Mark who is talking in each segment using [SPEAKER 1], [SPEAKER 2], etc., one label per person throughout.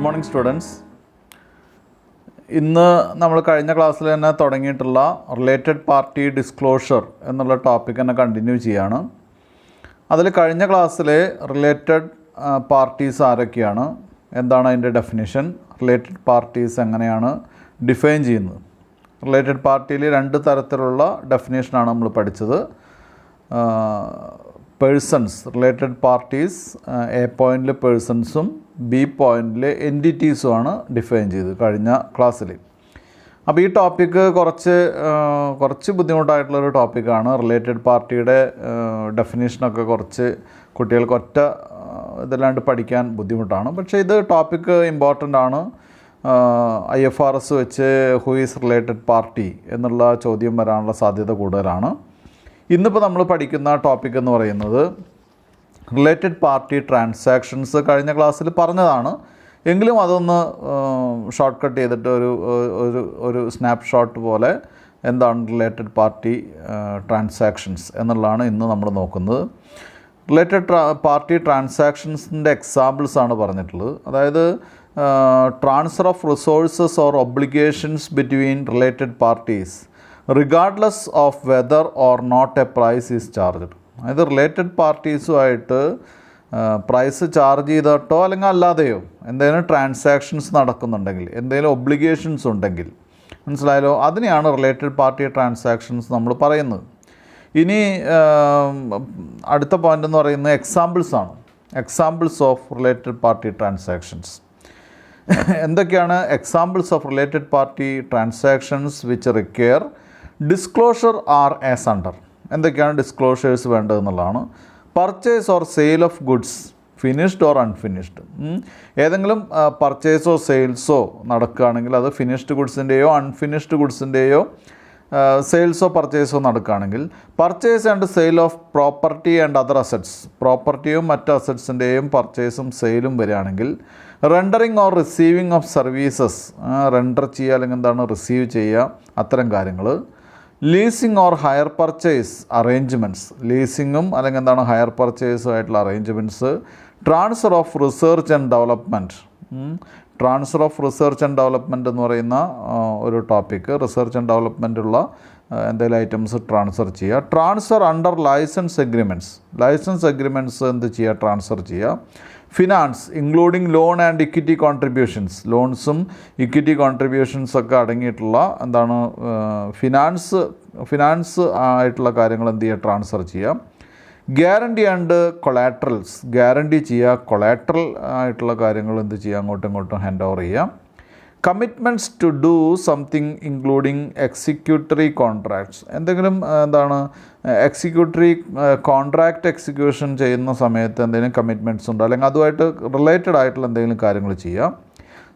[SPEAKER 1] Morning students. ഇന്ന് നമ്മൾ കഴിഞ്ഞ ക്ലാസ്സിൽ തന്നെ തുടങ്ങിയിട്ടുള്ള റിലേറ്റഡ് പാർട്ടി ഡിസ്ക്ലോഷർ എന്നുള്ള ടോപ്പിക് തന്നെ കണ്ടിന്യൂ ചെയ്യാണ്. അതിൽ കഴിഞ്ഞ ക്ലാസ്സിൽ റിലേറ്റഡ് പാർട്ടീസ് ആരൊക്കെയാണ്, എന്താണ് അതിൻ്റെ ഡെഫിനിഷൻ, റിലേറ്റഡ് പാർട്ടീസ് എങ്ങനെയാണ് ഡിഫൈൻ ചെയ്യുന്നത്. റിലേറ്റഡ് പാർട്ടിയിൽ രണ്ട് തരത്തിലുള്ള ഡെഫിനേഷനാണ് നമ്മൾ പഠിച്ചത്. പേഴ്സൺസ്, റിലേറ്റഡ് പാർട്ടീസ് എ പോയിൻറ്റിൽ പേഴ്സൺസും ബി പോയിൻറ്റിൽ എൻറ്റിറ്റീസുമാണ് ഡിഫൈൻ ചെയ്തത് കഴിഞ്ഞ ക്ലാസ്സിൽ. അപ്പോൾ ഈ ടോപ്പിക്ക് കുറച്ച് ബുദ്ധിമുട്ടായിട്ടുള്ളൊരു ടോപ്പിക്കാണ്. റിലേറ്റഡ് പാർട്ടിയുടെ ഡെഫിനേഷനൊക്കെ കുറച്ച് കുട്ടികൾക്ക് ഒറ്റ ഇതല്ലാണ്ട് പഠിക്കാൻ ബുദ്ധിമുട്ടാണ്. പക്ഷേ ഇത് ടോപ്പിക്ക് ഇമ്പോർട്ടൻ്റ് ആണ്. IFRS വെച്ച് ഹു ഈസ് റിലേറ്റഡ് പാർട്ടി എന്നുള്ള ചോദ്യം വരാനുള്ള സാധ്യത കൂടുതലാണ്. ഇന്നിപ്പോൾ നമ്മൾ പഠിക്കുന്ന ടോപ്പിക് എന്ന് പറയുന്നത് റിലേറ്റഡ് പാർട്ടി ട്രാൻസാക്ഷൻസ്. കഴിഞ്ഞ ക്ലാസ്സിൽ പറഞ്ഞതാണ്, എങ്കിലും അതൊന്ന് ഷോർട്ട് കട്ട് ചെയ്തിട്ട് ഒരു സ്നാപ്ഷോട്ട് പോലെ എന്താണ് റിലേറ്റഡ് പാർട്ടി ട്രാൻസാക്ഷൻസ് എന്നുള്ളതാണ് ഇന്ന് നമ്മൾ നോക്കുന്നത്. റിലേറ്റഡ് പാർട്ടി ട്രാൻസാക്ഷൻസിൻ്റെ എക്സാമ്പിൾസാണ് പറഞ്ഞിട്ടുള്ളത്. അതായത് transfer of resources or obligations between related parties regardless of whether or not a price is charged. അതായത് റിലേറ്റഡ് പാർട്ടീസുമായിട്ട് പ്രൈസ് ചാർജ് ചെയ്തിട്ടോ അല്ലെങ്കിൽ അല്ലാതെയോ എന്തെങ്കിലും ട്രാൻസാക്ഷൻസ് നടക്കുന്നുണ്ടെങ്കിൽ, എന്തെങ്കിലും ഒബ്ലിഗേഷൻസ് ഉണ്ടെങ്കിൽ, മനസ്സിലായാലോ, അതിനെയാണ് റിലേറ്റഡ് പാർട്ടി ട്രാൻസാക്ഷൻസ് നമ്മൾ പറയുന്നത്. ഇനി അടുത്ത പോയിൻ്റ് എന്ന് പറയുന്നത് എക്സാമ്പിൾസാണ്. Examples of related party transactions. എന്തൊക്കെയാണ് examples of related party transactions which require disclosure are as under. എന്തൊക്കെയാണ് ഡിസ്ക്ലോഷേഴ്സ് വേണ്ടതെന്നുള്ളതാണ്. Purchase or sale of goods, finished or unfinished. ഏതെങ്കിലും പർച്ചേസോ സെയിൽസോ നടക്കുകയാണെങ്കിൽ അത് ഫിനിഷ്ഡ് ഗുഡ്സിൻ്റെയോ അൺഫിനിഷ്ഡ് ഗുഡ്സിൻ്റെയോ സെയിൽസോ പർച്ചേസോ നടക്കുകയാണെങ്കിൽ, purchase and sale of property and other assets, പ്രോപ്പർട്ടിയും മറ്റ് അസറ്റ്സിൻ്റെയും പർച്ചേസും സെയിലും വരികയാണെങ്കിൽ, rendering or receiving of services, render ചെയ്യുക അല്ലെങ്കിൽ എന്താണ് റിസീവ് ചെയ്യുക, അത്തരം കാര്യങ്ങൾ. Leasing or hire purchase arrangements, ലീസിങ്ങും അല്ലെങ്കിൽ എന്താണ് ഹയർ പർച്ചേസും ആയിട്ടുള്ള arrangements. Transfer of research and development. Transfer of research and development എന്ന് പറയുന്ന ഒരു ടോപ്പിക്ക്, റിസർച്ച് ആൻഡ് ഡെവലപ്മെൻറ്റുള്ള എന്തെങ്കിലും ഐറ്റംസ് ട്രാൻസ്ഫർ ചെയ്യുക. Transfer under licence agreements, licence agreements എന്ത് ചെയ്യുക, ട്രാൻസ്ഫർ ചെയ്യുക. Finance including loan and equity contributions, ലോൺസും ഇക്വിറ്റി കോൺട്രിബ്യൂഷൻസൊക്കെ അടങ്ങിയിട്ടുള്ള എന്താണ് ഫിനാൻസ് ആയിട്ടുള്ള കാര്യങ്ങൾ എന്ത് ചെയ്യുക, ട്രാൻസ്ഫർ ചെയ്യുക. ഗ്യാരണ്ടി ആൻഡ് കൊളാട്രൽസ്, ഗ്യാരണ്ടി ചെയ്യുക, കൊളാട്രൽ ആയിട്ടുള്ള കാര്യങ്ങൾ എന്ത് ചെയ്യുക, അങ്ങോട്ടും ഇങ്ങോട്ടും ഹാൻഡ് ഓവർ ചെയ്യുക. Commitments to do something including executory contracts, എന്തെങ്കിലും എന്താണ് എക്സിക്യൂട്ടറി കോൺട്രാക്റ്റ് എക്സിക്യൂഷൻ ചെയ്യുന്ന സമയത്ത് എന്തെങ്കിലും കമ്മിറ്റ്മെൻറ്റ്സ് ഉണ്ടോ അല്ലെങ്കിൽ അതുമായിട്ട് റിലേറ്റഡ് ആയിട്ടുള്ള എന്തെങ്കിലും കാര്യങ്ങൾ ചെയ്യുക.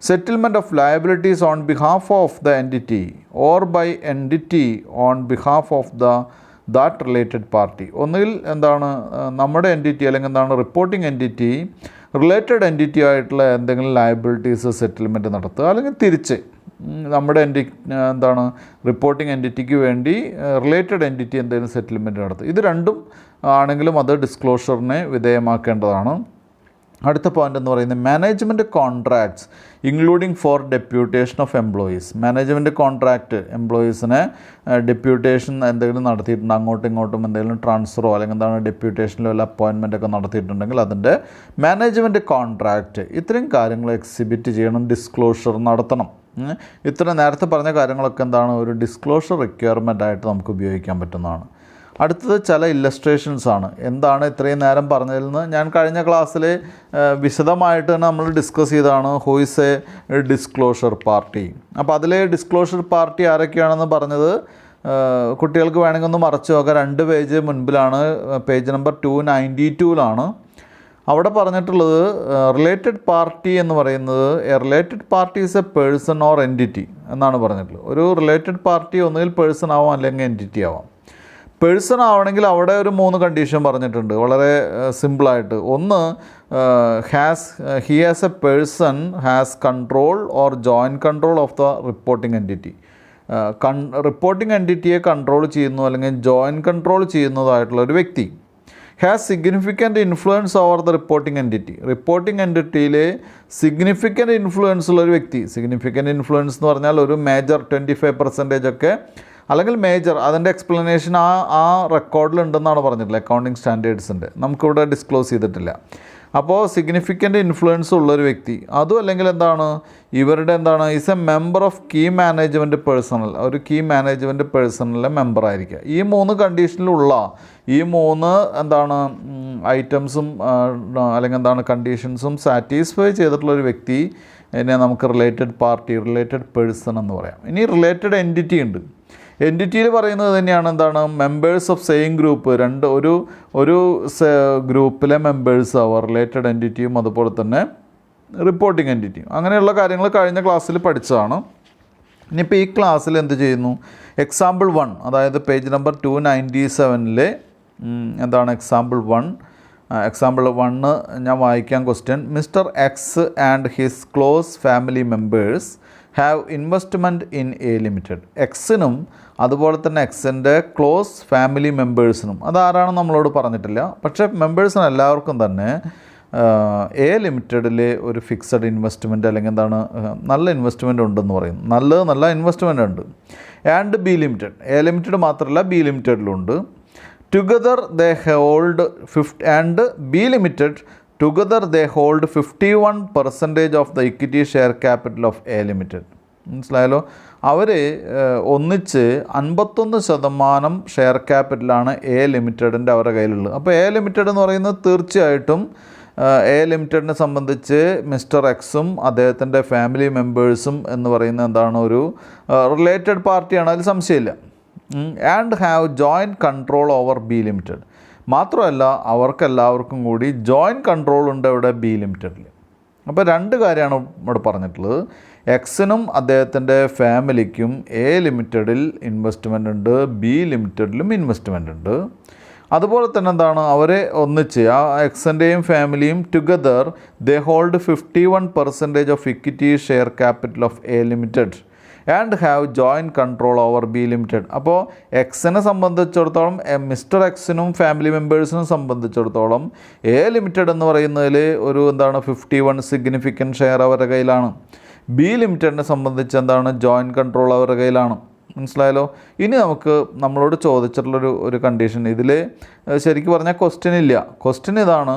[SPEAKER 1] Settlement of liabilities on behalf of the entity or by entity on behalf of that related party. ഒന്നുകിൽ എന്താണ് നമ്മുടെ എൻറ്റിറ്റി അല്ലെങ്കിൽ എന്താണ് റിപ്പോർട്ടിംഗ് എൻറ്റിറ്റി റിലേറ്റഡ് എൻറ്റിറ്റി ആയിട്ടുള്ള എന്തെങ്കിലും ലയബിലിറ്റീസ് സെറ്റിൽമെൻറ്റ് നടത്തുക, അല്ലെങ്കിൽ തിരിച്ച് നമ്മുടെ എന്താണ് റിപ്പോർട്ടിംഗ് എൻറ്റിറ്റിക്ക് വേണ്ടി റിലേറ്റഡ് എൻറ്റിറ്റി എന്തെങ്കിലും സെറ്റിൽമെൻറ്റ് നടത്തുക. ഇത് രണ്ടും ആണെങ്കിലും അത് ഡിസ്ക്ലോഷറിനെ വിധേയമാക്കേണ്ടതാണ്. അടുത്ത പോയിൻ്റ് എന്ന് പറയുന്നത് management contracts including for deputation of employees. Management contract എംപ്ലോയീസിനെ ഡെപ്യൂട്ടേഷൻ എന്തെങ്കിലും നടത്തിയിട്ടുണ്ട്, അങ്ങോട്ടും ഇങ്ങോട്ടും എന്തെങ്കിലും ട്രാൻസ്ഫറോ അല്ലെങ്കിൽ എന്താണ് ഡെപ്യൂട്ടേഷനിലോ വല്ല അപ്പോയിൻമെൻറ്റൊക്കെ നടത്തിയിട്ടുണ്ടെങ്കിൽ അതിൻ്റെ മാനേജ്മെൻറ്റ് കോൺട്രാക്റ്റ്. ഇത്രയും കാര്യങ്ങൾ എക്സിബിറ്റ് ചെയ്യണം, ഡിസ്ക്ലോഷർ നടത്തണം. ഇത്ര നേരത്തെ പറഞ്ഞ കാര്യങ്ങളൊക്കെ എന്താണ് ഒരു ഡിസ്ക്ലോഷർ റിക്വയർമെൻ്റ് ആയിട്ട് നമുക്ക് ഉപയോഗിക്കാൻ പറ്റുന്നതാണ്. അടുത്തത് ചില ഇല്ലസ്ട്രേഷൻസ് ആണ്. എന്താണ് ഇത്രയും നേരം പറഞ്ഞതിൽ നിന്ന് ഞാൻ കഴിഞ്ഞ ക്ലാസ്സിൽ വിശദമായിട്ട് തന്നെ നമ്മൾ ഡിസ്കസ് ചെയ്തതാണ് who is A disclosure party. അപ്പോൾ അതിലെ ഡിസ്ക്ലോഷർ പാർട്ടി ആരൊക്കെയാണെന്ന് പറഞ്ഞത് കുട്ടികൾക്ക് വേണമെങ്കിൽ ഒന്ന് മറച്ചു നോക്കാം. 2 പേജ് മുൻപിലാണ്, പേജ് നമ്പർ 292 അവിടെ പറഞ്ഞിട്ടുള്ളത് റിലേറ്റഡ് പാർട്ടി എന്ന് പറയുന്നത് A related party is A person or entity എന്നാണ് പറഞ്ഞിട്ടുള്ളത്. ഒരു റിലേറ്റഡ് പാർട്ടി ഒന്നുകിൽ പേഴ്സൺ ആവാം അല്ലെങ്കിൽ എൻറ്റിറ്റി ആവാം. പേഴ്സൺ ആവണമെങ്കിൽ അവിടെ ഒരു 3 കണ്ടീഷൻ പറഞ്ഞിട്ടുണ്ട്, വളരെ സിമ്പിളായിട്ട്. ഒന്ന്, he has a person has control or joint control of the reporting entity. Reporting എൻറ്റിറ്റിയെ കൺട്രോൾ ചെയ്യുന്നു അല്ലെങ്കിൽ ജോയിൻറ്റ് കൺട്രോൾ ചെയ്യുന്നതായിട്ടുള്ള ഒരു വ്യക്തി. Has significant influence over the reporting entity. Reporting എൻറ്റിറ്റിയിൽ സിഗ്നിഫിക്കൻ്റ് ഇൻഫ്ലുവൻസ് ഉള്ളൊരു വ്യക്തി. സിഗ്നിഫിക്കൻ്റ് ഇൻഫ്ലുവൻസ് എന്ന് പറഞ്ഞാൽ ഒരു മേജർ 25% ഒക്കെ അല്ലെങ്കിൽ മേജർ, അതിൻ്റെ എക്സ്പ്ലനേഷൻ ആ റെക്കോർഡിലുണ്ടെന്നാണ് പറഞ്ഞിട്ടുള്ളത് അക്കൗണ്ടിങ് സ്റ്റാൻഡേർഡ്സിൻ്റെ. നമുക്കിവിടെ ഡിസ്ക്ലോസ് ചെയ്തിട്ടില്ല. അപ്പോൾ സിഗ്നിഫിക്കൻ്റ് ഇൻഫ്ലുവൻസ് ഉള്ളൊരു വ്യക്തി, അതും അല്ലെങ്കിൽ എന്താണ് ഇവരുടെ എന്താണ് is a member of key management personnel, ഒരു കീ മാനേജ്മെൻറ്റ് പേഴ്സണലിലെ മെമ്പർ ആയിരിക്കുക. ഈ 3 കണ്ടീഷനിലുള്ള ഈ 3 എന്താണ് ഐറ്റംസും അല്ലെങ്കിൽ എന്താണ് കണ്ടീഷൻസും സാറ്റിസ്ഫൈ ചെയ്തിട്ടുള്ളൊരു വ്യക്തി എന്നെ നമുക്ക് റിലേറ്റഡ് പാർട്ടി, റിലേറ്റഡ് പേഴ്സൺ എന്ന് പറയാം. ഇനി റിലേറ്റഡ് എൻറ്റിറ്റി ഉണ്ട്. എൻറ്റിറ്റിയിൽ പറയുന്നത് തന്നെയാണ് എന്താണ് മെമ്പേഴ്സ് ഓഫ് സെയിം ഗ്രൂപ്പ്, ഒരു ഗ്രൂപ്പിലെ മെമ്പേഴ്സ് ആവുക, റിലേറ്റഡ് എൻറ്റിറ്റിയും അതുപോലെ തന്നെ റിപ്പോർട്ടിംഗ് എൻറ്റിറ്റിയും. അങ്ങനെയുള്ള കാര്യങ്ങൾ കഴിഞ്ഞ ക്ലാസ്സിൽ പഠിച്ചതാണ്. ഇനിയിപ്പോൾ ഈ ക്ലാസ്സിൽ എന്ത് ചെയ്യുന്നു, എക്സാമ്പിൾ 1, അതായത് പേജ് നമ്പർ 297 എന്താണ് എക്സാമ്പിൾ 1 ഞാൻ വായിക്കാം. Question: Mr X and his close family members have investment in A limited. എക്സിനും അതുപോലെ തന്നെ എക്സിൻ്റെ ക്ലോസ് ഫാമിലി മെമ്പേഴ്സിനും, അതാരാണ് നമ്മളോട് പറഞ്ഞിട്ടില്ല, പക്ഷേ മെമ്പേഴ്സിന് എല്ലാവർക്കും തന്നെ എ ലിമിറ്റഡിൽ ഒരു ഫിക്സഡ് ഇൻവെസ്റ്റ്മെൻറ്റ് അല്ലെങ്കിൽ എന്താണ് നല്ല ഇൻവെസ്റ്റ്മെൻറ്റ് ഉണ്ടെന്ന് പറയും. നല്ല ഇൻവെസ്റ്റ്മെൻറ്റ് ഉണ്ട്. And B limited, A limited മാത്രമല്ല ബി ലിമിറ്റഡിലുണ്ട്. Together they hold and B limited together they hold 51% of the equity share capital of A limited. മനസ്സിലായല്ലോ? അവർ ഒന്നിച്ച് 51% ഷെയർ ക്യാപിറ്റലാണ് എ ലിമിറ്റഡിൻ്റെ അവരുടെ കയ്യിലുള്ളത്. അപ്പോൾ എ ലിമിറ്റഡ് എന്ന് പറയുന്നത് തീർച്ചയായിട്ടും എ ലിമിറ്റഡിനെ സംബന്ധിച്ച് മിസ്റ്റർ എക്സും അദ്ദേഹത്തിൻ്റെ ഫാമിലി മെമ്പേഴ്സും എന്ന് പറയുന്നത് എന്താണ് ഒരു റിലേറ്റഡ് പാർട്ടിയാണ്, അതിൽ സംശയമില്ല. And have joint control over B limited. മാത്രമല്ല അവർക്കെല്ലാവർക്കും കൂടി ജോയിൻറ്റ് കൺട്രോൾ ഉണ്ട് ഇവിടെ ബി ലിമിറ്റഡിൽ. അപ്പോൾ 2 കാര്യമാണ് ഇവിടെ പറഞ്ഞിട്ടുള്ളത്. എക്സിനും അദ്ദേഹത്തിൻ്റെ ഫാമിലിക്കും എ ലിമിറ്റഡിൽ ഇൻവെസ്റ്റ്മെൻ്റ് ഉണ്ട്, ബി ലിമിറ്റഡിലും ഇൻവെസ്റ്റ്മെൻ്റ് ഉണ്ട്. അതുപോലെ തന്നെ എന്താണ് അവരെ ഒന്നിച്ച് ആ എക്സിൻ്റെയും ഫാമിലിയും together they hold 51% of equity share capital of A limited and have joint control over B limited. അപ്പോൾ എക്സിനെ സംബന്ധിച്ചിടത്തോളം മിസ്റ്റർ എക്സിനും ഫാമിലി മെമ്പേഴ്സിനും സംബന്ധിച്ചിടത്തോളം എ ലിമിറ്റഡ് എന്ന് പറയുന്നതിൽ ഒരു എന്താണ് 51 സിഗ്നിഫിക്കൻറ്റ് ഷെയർ അവരുടെ കയ്യിലാണ്. ബി ലിമിറ്റഡിനെ സംബന്ധിച്ച് എന്താണ് ജോയിൻറ്റ് കൺട്രോൾ അവരുടെ കയ്യിലാണ്. മനസ്സിലായല്ലോ? ഇനി നമുക്ക് നമ്മളോട് ചോദിച്ചിട്ടുള്ളൊരു കണ്ടീഷൻ, ഇതിൽ ശരിക്കും പറഞ്ഞാൽ ക്വസ്റ്റ്യൻ ഇല്ല. ക്വസ്റ്റ്യൻ ഇതാണ്,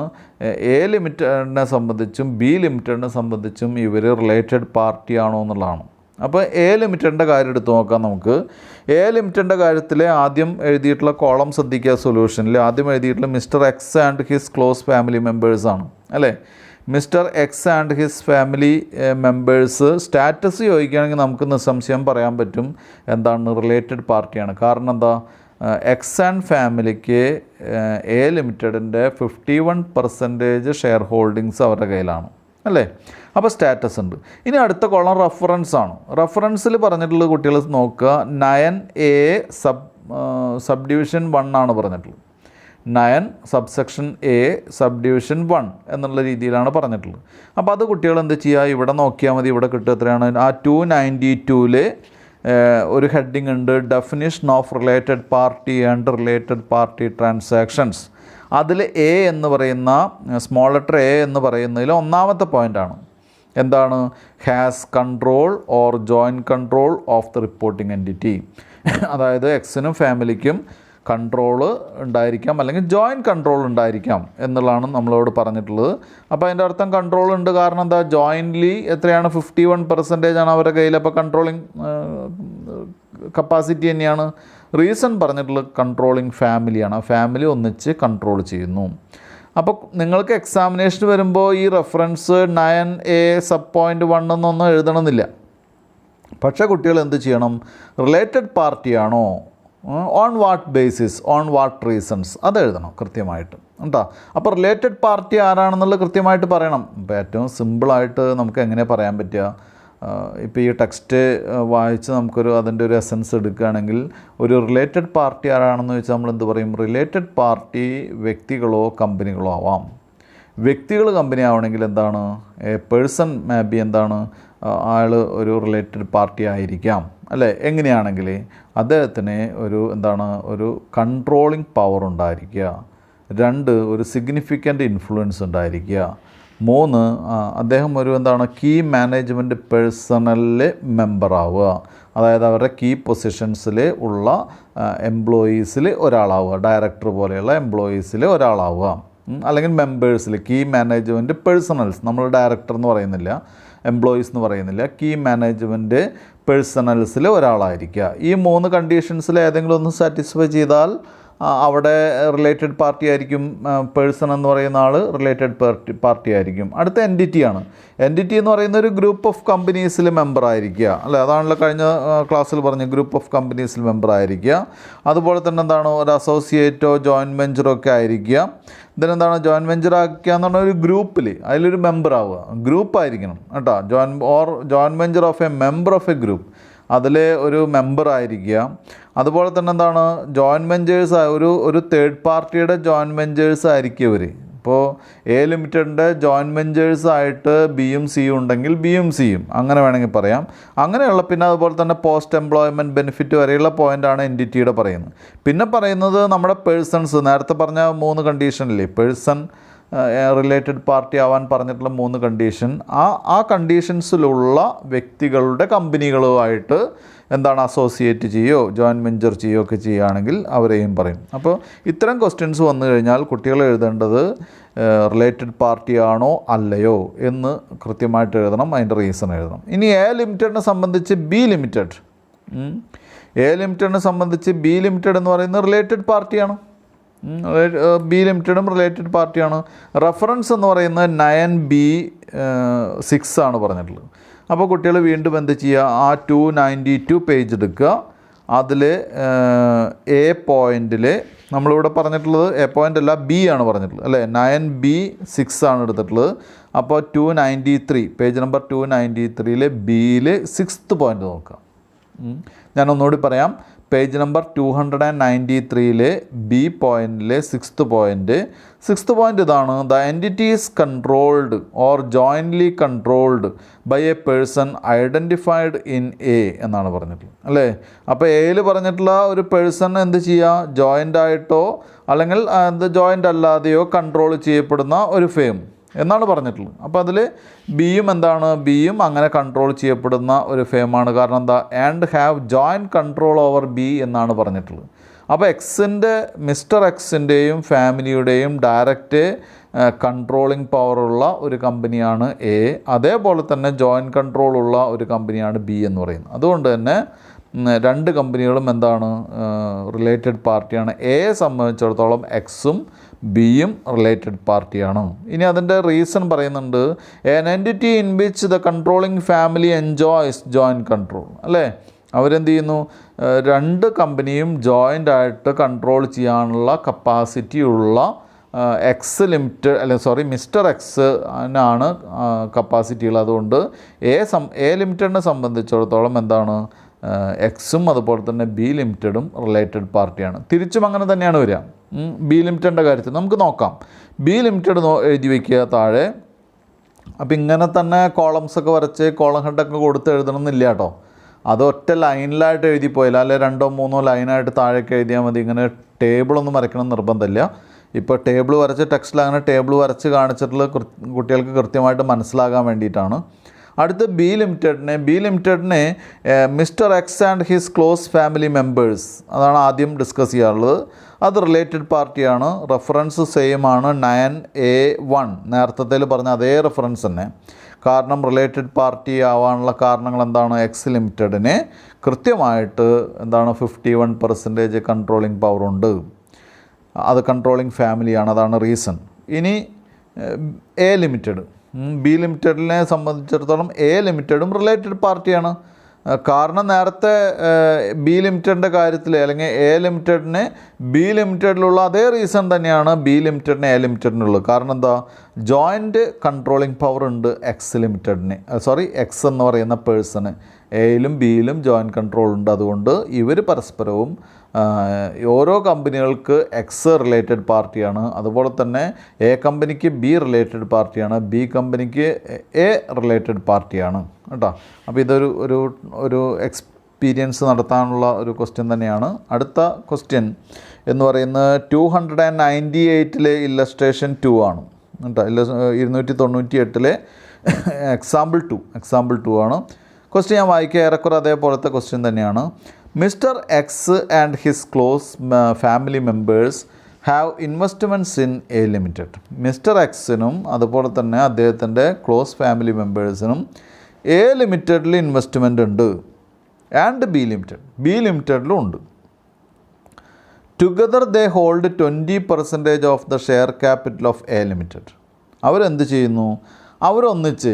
[SPEAKER 1] എ ലിമിറ്റഡിനെ സംബന്ധിച്ചും ബി ലിമിറ്റഡിനെ സംബന്ധിച്ചും ഇവർ റിലേറ്റഡ് പാർട്ടി ആണോ എന്നുള്ളതാണ്. അപ്പോൾ എ ലിമിറ്റഡിൻ്റെ കാര്യം എടുത്ത് നോക്കാം നമുക്ക്. എ ലിമിറ്റഡിൻ്റെ കാര്യത്തിൽ ആദ്യം എഴുതിയിട്ടുള്ള കോളം ശ്രദ്ധിക്കുക. സൊല്യൂഷനിൽ ആദ്യം എഴുതിയിട്ടുള്ള Mr X and his close family മെമ്പേഴ്സാണ് അല്ലേ. Mr X and his family members status ചോദിക്കുകയാണെങ്കിൽ നമുക്ക് നിസ്സംശയം പറയാൻ പറ്റും എന്താണ് റിലേറ്റഡ് പാർട്ടിയാണ്. കാരണം എന്താ, എക്സ് ആൻഡ് ഫാമിലിക്ക് എ ലിമിറ്റഡിൻ്റെ 51% ഷെയർ ഹോൾഡിങ്സ് അവരുടെ കയ്യിലാണ് അല്ലേ. അപ്പോൾ സ്റ്റാറ്റസ് ഉണ്ട്. ഇനി അടുത്ത കോളം റെഫറൻസ് ആണ്. റെഫറൻസിൽ പറഞ്ഞിട്ടുള്ളത് കുട്ടികൾ നോക്കുക, 9A സബ് ഡിവിഷൻ 1 ആണ് പറഞ്ഞിട്ടുള്ളത്. 9 സബ്സെക്ഷൻ A സബ് ഡിവിഷൻ 1 എന്നുള്ള രീതിയിലാണ് പറഞ്ഞിട്ടുള്ളത്. അപ്പോൾ അത് കുട്ടികൾ എന്ത് ചെയ്യുക, ഇവിടെ നോക്കിയാൽ മതി. ഇവിടെ കിട്ടുക എത്രയാണ്, ആ 292 ഒരു ഹെഡിങ് ഉണ്ട്, definition of related party and related party transactions. അതിൽ എ എന്ന് പറയുന്ന സ്മോൾ ലെറ്റർ എ എന്ന് പറയുന്നതിൽ ഒന്നാമത്തെ പോയിൻ്റാണ് എന്താണ്, has control or joint control of the reporting entity. അതായത് എക്സിനും ഫാമിലിക്കും കൺട്രോള് ഉണ്ടായിരിക്കാം അല്ലെങ്കിൽ ജോയിൻറ്റ് കൺട്രോൾ ഉണ്ടായിരിക്കാം എന്നുള്ളതാണ് നമ്മളോട് പറഞ്ഞിട്ടുള്ളത്. അപ്പോൾ അതിൻ്റെ അർത്ഥം കൺട്രോൾ ഉണ്ട്. കാരണം എന്താ, ജോയിൻ്റ്ലി എത്രയാണ് 51% ആണ് അവരുടെ കയ്യിൽ. അപ്പോൾ കൺട്രോളിങ് കപ്പാസിറ്റി തന്നെയാണ്. റീസൺ പറഞ്ഞിട്ടുള്ളത് കൺട്രോളിങ് ഫാമിലിയാണ്. ആ ഫാമിലി ഒന്നിച്ച് കൺട്രോൾ ചെയ്യുന്നു. അപ്പോൾ നിങ്ങൾക്ക് എക്സാമിനേഷൻ വരുമ്പോൾ ഈ റെഫറൻസ് 9A സബ് പോയിൻ്റ് 1 എന്നൊന്നും എഴുതണമെന്നില്ല. പക്ഷേ കുട്ടികൾ എന്ത് ചെയ്യണം, റിലേറ്റഡ് പാർട്ടിയാണോ, on what basis, on what reasons, അത് എഴുതണം കൃത്യമായിട്ട് കേട്ടോ. അപ്പോൾ റിലേറ്റഡ് പാർട്ടി ആരാണെന്നുള്ളത് കൃത്യമായിട്ട് പറയണം. ഇപ്പോൾ ഏറ്റവും സിമ്പിളായിട്ട് നമുക്ക് എങ്ങനെ പറയാൻ പറ്റുക, ഇപ്പോൾ ഈ ടെക്സ്റ്റ് വായിച്ച് നമുക്കൊരു അതിൻ്റെ ഒരു എസൻസ് എടുക്കുകയാണെങ്കിൽ ഒരു റിലേറ്റഡ് പാർട്ടി ആരാണെന്ന് വെച്ചാൽ നമ്മൾ എന്ത് പറയും, റിലേറ്റഡ് പാർട്ടി വ്യക്തികളോ കമ്പനികളോ ആവാം. വ്യക്തികൾ കമ്പനി ആവണമെങ്കിൽ എന്താണ്, എ പേഴ്സൺ മേ ബി എന്താണ്, അയാൾ ഒരു റിലേറ്റഡ് പാർട്ടി ആയിരിക്കാം അല്ലേ. എങ്ങനെയാണെങ്കിൽ അദ്ദേഹത്തിന് ഒരു എന്താണ്, ഒരു കൺട്രോളിങ് പവർ ഉണ്ടായിരിക്കുക 2 ഒരു സിഗ്നിഫിക്കൻ്റ് ഇൻഫ്ലുവൻസ് ഉണ്ടായിരിക്കുക, 3 അദ്ദേഹം ഒരു കീ മാനേജ്മെൻറ്റ് പേഴ്സണലിൽ മെമ്പറാവുക, അതായത് അവരുടെ കീ പൊസിഷൻസിൽ ഉള്ള എംപ്ലോയീസിൽ ഒരാളാവുക, ഡയറക്ടർ പോലെയുള്ള എംപ്ലോയീസിൽ ഒരാളാവുക, അല്ലെങ്കിൽ മെമ്പേഴ്സിൽ കീ മാനേജ്മെൻറ്റ് പേഴ്സണൽസ്, നമ്മൾ ഡയറക്ടർ എന്ന് പറയുന്നില്ല, എംപ്ലോയീസ് എന്ന് പറയുന്നില്ല, കീ മാനേജ്മെൻറ്റ് പേഴ്സണൽസിൽ ഒരാളായിരിക്കുക. ഈ 3 കണ്ടീഷൻസിൽ ഏതെങ്കിലും ഒന്ന് സാറ്റിസ്ഫൈ ചെയ്താൽ അവിടെ റിലേറ്റഡ് പാർട്ടി ആയിരിക്കും. പേഴ്സൺ എന്ന് പറയുന്ന ആൾ റിലേറ്റഡ് പാർട്ടി ആയിരിക്കും. അടുത്ത എൻറ്റിറ്റിയാണ്. എൻറ്റിറ്റി എന്ന് പറയുന്ന ഒരു ഗ്രൂപ്പ് ഓഫ് കമ്പനീസിൽ മെമ്പർ ആയിരിക്കുക, അല്ലേ? അതാണല്ലോ കഴിഞ്ഞ ക്ലാസ്സിൽ പറഞ്ഞ ഗ്രൂപ്പ് ഓഫ് കമ്പനീസിൽ മെമ്പർ ആയിരിക്കുക. അതുപോലെ തന്നെ എന്താണ്, ഒരു അസോസിയേറ്റോ ജോയിൻറ്റ് വെഞ്ചറോ ഒക്കെ ആയിരിക്കുക. ഇതിനെന്താണ് ജോയിൻറ്റ് വെഞ്ചർ ആക്കുക എന്ന് പറഞ്ഞാൽ ഒരു ഗ്രൂപ്പിൽ അതിലൊരു മെമ്പർ ആവുക, ഗ്രൂപ്പ് ആയിരിക്കണം കേട്ടോ. Joint venture of A member of A group, അതിൽ ഒരു മെമ്പർ ആയിരിക്കുക. അതുപോലെ തന്നെ എന്താണ്, ജോയിൻറ്റ് വെഞ്ചേഴ്സ് ഒരു തേർഡ് പാർട്ടിയുടെ ജോയിൻറ്റ് വെഞ്ചേഴ്സ് ആയിരിക്കും ഇവർ. ഇപ്പോൾ എ ലിമിറ്റഡിൻ്റെ ജോയിൻറ്റ് വെഞ്ചേഴ്സ് ആയിട്ട് ബിയും സിയും ഉണ്ടെങ്കിൽ ബിയും സിയും അങ്ങനെ വേണമെങ്കിൽ പറയാം. അങ്ങനെയുള്ള പിന്നെ അതുപോലെ തന്നെ പോസ്റ്റ് എംപ്ലോയ്മെൻറ്റ് ബെനിഫിറ്റ് വരെയുള്ള പോയിൻ്റാണ് എൻറ്റിറ്റിയുടെ പറയുന്നത്. പിന്നെ പറയുന്നത് നമ്മുടെ പേഴ്സൺസ്, നേരത്തെ പറഞ്ഞ 3 കണ്ടീഷനില്ലേ, പേഴ്സൺ റിലേറ്റഡ് പാർട്ടി ആവാൻ പറഞ്ഞിട്ടുള്ള 3 കണ്ടീഷൻ, ആ കണ്ടീഷൻസിലുള്ള വ്യക്തികളുടെ കമ്പനികളുമായിട്ട് എന്താണ് അസോസിയേറ്റ് ചെയ്യുകയോ ജോയിൻറ്റ് വെഞ്ചർ ചെയ്യുകയോ ഒക്കെ ചെയ്യുകയാണെങ്കിൽ അവരെയും പറയും. അപ്പോൾ ഇത്തരം ക്വസ്റ്റ്യൻസ് വന്നു കഴിഞ്ഞാൽ കുട്ടികൾ എഴുതേണ്ടത് റിലേറ്റഡ് പാർട്ടിയാണോ അല്ലയോ എന്ന് കൃത്യമായിട്ട് എഴുതണം, അതിൻ്റെ റീസൺ എഴുതണം. ഇനി എ ലിമിറ്റഡിനെ സംബന്ധിച്ച് ബി ലിമിറ്റഡ് എന്ന് പറയുന്നത് റിലേറ്റഡ് പാർട്ടിയാണ്. ബി ലിമിറ്റഡും റിലേറ്റഡ് പാർട്ടിയാണ്. റെഫറൻസ് എന്ന് പറയുന്നത് 9B6 ആണ് പറഞ്ഞിട്ടുള്ളത്. അപ്പോൾ കുട്ടികൾ വീണ്ടും എന്ത് ചെയ്യുക, ആ 292 പേജ് എടുക്കുക. അതിൽ എ പോയിൻറ്റിൽ നമ്മളിവിടെ പറഞ്ഞിട്ടുള്ളത് എ പോയിൻ്റ് അല്ല ബി ആണ് പറഞ്ഞിട്ടുള്ളത്, അല്ലേ? 9B6 ആണ് എടുത്തിട്ടുള്ളത്. അപ്പോൾ 293 പേജ് നമ്പർ 293 ബിയിൽ 6th പോയിൻ്റ് നോക്കാം. ഞാനൊന്നുകൂടി പറയാം. പേജ് നമ്പർ 293 ബി പോയിൻറ്റിലെ 6th പോയിൻ്റ് ഇതാണ്: the entity is controlled or jointly controlled by a person identified in A എന്നാണ് പറഞ്ഞിട്ടുള്ളത്, അല്ലേ? അപ്പോൾ എയിൽ പറഞ്ഞിട്ടുള്ള ഒരു പേഴ്സൺ എന്ത് ചെയ്യുക, ജോയിൻ്റ് ആയിട്ടോ അല്ലെങ്കിൽ ജോയിൻ്റ് അല്ലാതെയോ കൺട്രോൾ ചെയ്യപ്പെടുന്ന ഒരു ഫേം എന്നാണ് പറഞ്ഞിട്ടുള്ളത്. അപ്പോൾ അതിൽ ബിയും എന്താണ്, ബിയും അങ്ങനെ കൺട്രോൾ ചെയ്യപ്പെടുന്ന ഒരു ഫേമാണ്. കാരണം എന്താ, and have joint control over B എന്നാണ് പറഞ്ഞിട്ടുള്ളത്. അപ്പോൾ മിസ്റ്റർ എക്സിൻ്റെയും ഫാമിലിയുടെയും ഡയറക്റ്റ് കൺട്രോളിങ് പവറുള്ള ഒരു കമ്പനിയാണ് എ. അതേപോലെ തന്നെ ജോയിൻറ്റ് കൺട്രോളുള്ള ഒരു കമ്പനിയാണ് ബി എന്ന് പറയുന്നത്. അതുകൊണ്ട് തന്നെ 2 കമ്പനികളും എന്താണ്, റിലേറ്റഡ് പാർട്ടിയാണ്. എയെ സംബന്ധിച്ചിടത്തോളം എക്സും ബിയും റിലേറ്റഡ് പാർട്ടിയാണ്. ഇനി അതിൻ്റെ റീസൺ പറയുന്നുണ്ട്: N entity in which the controlling family enjoys joint control, അല്ലേ? അവരെന്ത് ചെയ്യുന്നു, 2 കമ്പനിയും ജോയിൻ്റ് ആയിട്ട് കൺട്രോൾ ചെയ്യാനുള്ള കപ്പാസിറ്റി ഉള്ള മിസ്റ്റർ എക്സിനാണ് കപ്പാസിറ്റി ഉള്ളത്. അതുകൊണ്ട് എ ലിമിറ്റഡിനെ സംബന്ധിച്ചിടത്തോളം എന്താണ്, എക്സും അതുപോലെ തന്നെ ബി ലിമിറ്റഡും റിലേറ്റഡ് പാർട്ടിയാണ്. തിരിച്ചും അങ്ങനെ തന്നെയാണ് വരിക. ബി ലിമിറ്റഡിൻ്റെ കാര്യത്തിൽ നമുക്ക് നോക്കാം. ബി ലിമിറ്റഡ് എഴുതി വയ്ക്കുക താഴെ. അപ്പോൾ ഇങ്ങനെ തന്നെ കോളംസൊക്കെ വരച്ച് കോളം ഹെഡൊക്കെ കൊടുത്ത് എഴുതണമെന്നില്ല കേട്ടോ. അത് ഒറ്റ ലൈനിലായിട്ട് എഴുതി പോയില്ല, അല്ലെ 2-3 ലൈനായിട്ട് താഴേക്ക് എഴുതിയാൽ മതി. ഇങ്ങനെ ടേബിളൊന്നും വരയ്ക്കണം നിർബന്ധമില്ല. ഇപ്പോൾ ടേബിൾ വരച്ച് ടെക്സ്റ്റിൽ അങ്ങനെ ടേബിൾ വരച്ച് കാണിച്ചിട്ടുള്ള കുട്ടികൾക്ക് കൃത്യമായിട്ട് മനസ്സിലാകാൻ വേണ്ടിയിട്ടാണ്. അടുത്ത് ബി ലിമിറ്റഡിനെ Mr X and his close family members, അതാണ് ആദ്യം ഡിസ്കസ് ചെയ്യാറുള്ളത്. അത് റിലേറ്റഡ് പാർട്ടിയാണ്. റെഫറൻസ് സെയിം ആണ്, 9A1, നേരത്തെ പറഞ്ഞ അതേ റെഫറൻസ് തന്നെ. കാരണം റിലേറ്റഡ് പാർട്ടി ആവാനുള്ള കാരണങ്ങൾ എന്താണ്, എക്സ് ലിമിറ്റഡിന് കൃത്യമായിട്ട് എന്താണ് 51% കൺട്രോളിങ് പവറുണ്ട്, അത് കൺട്രോളിങ് ഫാമിലിയാണ്, അതാണ് റീസൺ. ഇനി എ ലിമിറ്റഡ്, ബി ലിമിറ്റഡിനെ സംബന്ധിച്ചിടത്തോളം എ ലിമിറ്റഡും റിലേറ്റഡ് പാർട്ടിയാണ്. കാരണം നേരത്തെ ബി ലിമിറ്റഡിൻ്റെ കാര്യത്തിൽ അല്ലെങ്കിൽ എ ലിമിറ്റഡിന് ബി ലിമിറ്റഡിലുള്ള അതേ റീസൺ തന്നെയാണ് ബി ലിമിറ്റഡിന് എ ലിമിറ്റഡിനുള്ളത്. കാരണം എന്താ, ജോയിൻറ്റ് കൺട്രോളിങ് പവർ ഉണ്ട് എക്സ് എന്ന് പറയുന്ന പേഴ്സണ്. എയിലും ബിയിലും ജോയിൻറ്റ് കൺട്രോൾ ഉണ്ട്. അതുകൊണ്ട് ഇവർ പരസ്പരവും ഓരോ കമ്പനികൾക്ക് എക്സ് റിലേറ്റഡ് പാർട്ടിയാണ്. അതുപോലെ തന്നെ എ കമ്പനിക്ക് ബി റിലേറ്റഡ് പാർട്ടിയാണ്, ബി കമ്പനിക്ക് എ റിലേറ്റഡ് പാർട്ടിയാണ് കേട്ടോ. അപ്പോൾ ഇതൊരു ഒരു എക്സ്പീരിയൻസ് നടത്താനുള്ള ഒരു ക്വസ്റ്റ്യൻ തന്നെയാണ്. അടുത്ത ക്വസ്റ്റ്യൻ, എന്ന് പറയുന്നത് 298 ഇല്ലസ്ട്രേഷൻ 2 ആണ് കേട്ടോ. 298 എക്സാമ്പിൾ 2 ആണ്. ക്വസ്റ്റ്യൻ ഞാൻ വായിക്കുക, ഏറെക്കുറെ അതേപോലത്തെ ക്വസ്റ്റ്യൻ തന്നെയാണ്. Mr X and his close family members have investments in A limited. Mr എക്സിനും അതുപോലെ തന്നെ അദ്ദേഹത്തിൻ്റെ ക്ലോസ് ഫാമിലി മെമ്പേഴ്സിനും എ ലിമിറ്റഡിൽ ഇൻവെസ്റ്റ്മെൻ്റ് ഉണ്ട്. ആൻഡ് ബി ലിമിറ്റഡിലും ഉണ്ട്. Together they hold 20% of the share capital of A limited. അവരെന്ത് ചെയ്യുന്നു? അവരൊന്നിച്ച്,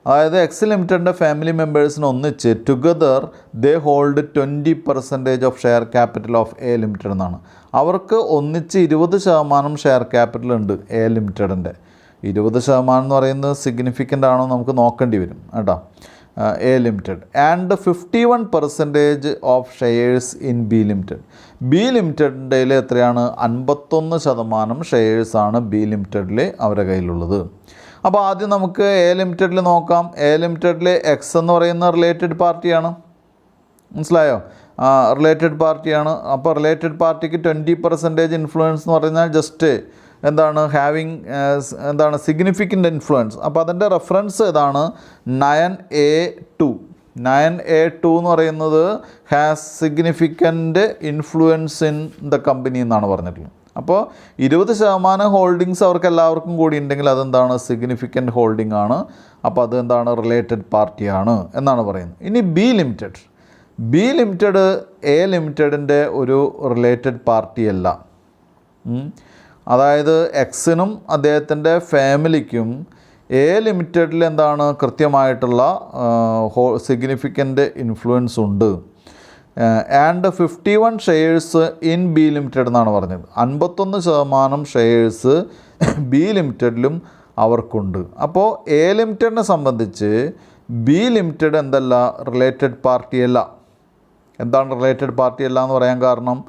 [SPEAKER 1] അതായത് എക്സ് ലിമിറ്റഡിൻ്റെ ഫാമിലി മെമ്പേഴ്സിന് ഒന്നിച്ച് together they hold 20% of share capital of A limited എന്നാണ്. അവർക്ക് ഒന്നിച്ച് 20% ഷെയർ ക്യാപിറ്റൽ ഉണ്ട് എ ലിമിറ്റഡിൻ്റെ. 20% എന്ന് പറയുന്നത് സിഗ്നിഫിക്കൻ്റ് ആണോ നമുക്ക് നോക്കേണ്ടി വരും കേട്ടോ. A limited and 51% of shares in B limited. B ലിമിറ്റഡിൻ്റെ എത്രയാണ്? 51% ഷെയർസാണ് ബി ലിമിറ്റഡിൽ അവരുടെ കയ്യിലുള്ളത്. അപ്പോൾ ആദ്യം നമുക്ക് എ ലിമിറ്റഡിൽ നോക്കാം. എ ലിമിറ്റഡിൽ എക്സ് എന്ന് പറയുന്ന റിലേറ്റഡ് പാർട്ടിയാണ്, മനസ്സിലായോ? റിലേറ്റഡ് പാർട്ടിയാണ്. അപ്പോൾ റിലേറ്റഡ് പാർട്ടിക്ക് 20% ഇൻഫ്ലുവൻസ് എന്ന് പറഞ്ഞാൽ ജസ്റ്റ് എന്താണ്? എന്താണ്? Significant influence. അപ്പോൾ അതിൻ്റെ റെഫറൻസ് ഏതാണ്? 9A2. 9A2 എന്ന് പറയുന്നത് has significant influence in the company എന്നാണ് പറഞ്ഞിട്ടുള്ളത്. അപ്പോൾ 20% ഹോൾഡിങ്സ് അവർക്ക് എല്ലാവർക്കും കൂടി ഉണ്ടെങ്കിൽ അതെന്താണ്? സിഗ്നിഫിക്കൻ്റ് ഹോൾഡിംഗ് ആണ്. അപ്പോൾ അത് എന്താണ്? റിലേറ്റഡ് പാർട്ടിയാണ് എന്നാണ് പറയുന്നത്. ഇനി ബി ലിമിറ്റഡ് എ ലിമിറ്റഡിൻ്റെ ഒരു റിലേറ്റഡ് പാർട്ടിയല്ല. അതായത് എക്സിനും അദ്ദേഹത്തിൻ്റെ ഫാമിലിക്കും എ ലിമിറ്റഡിൽ എന്താണ്? കൃത്യമായിട്ടുള്ള സിഗ്നിഫിക്കൻ്റ് ഇൻഫ്ലുവൻസ് ഉണ്ട്. And 51 shares in B limited എന്നാണ് പറഞ്ഞത്. 51% ഷെയർസ് ബി ലിമിറ്റഡിലും അവർക്കുണ്ട്. അപ്പോൾ എ ലിമിറ്റഡിനെ സംബന്ധിച്ച് ബി ലിമിറ്റഡ് എന്തല്ല? റിലേറ്റഡ് പാർട്ടിയല്ല. എന്താണ് റിലേറ്റഡ് പാർട്ടിയല്ല എന്ന് പറയാൻ കാരണം?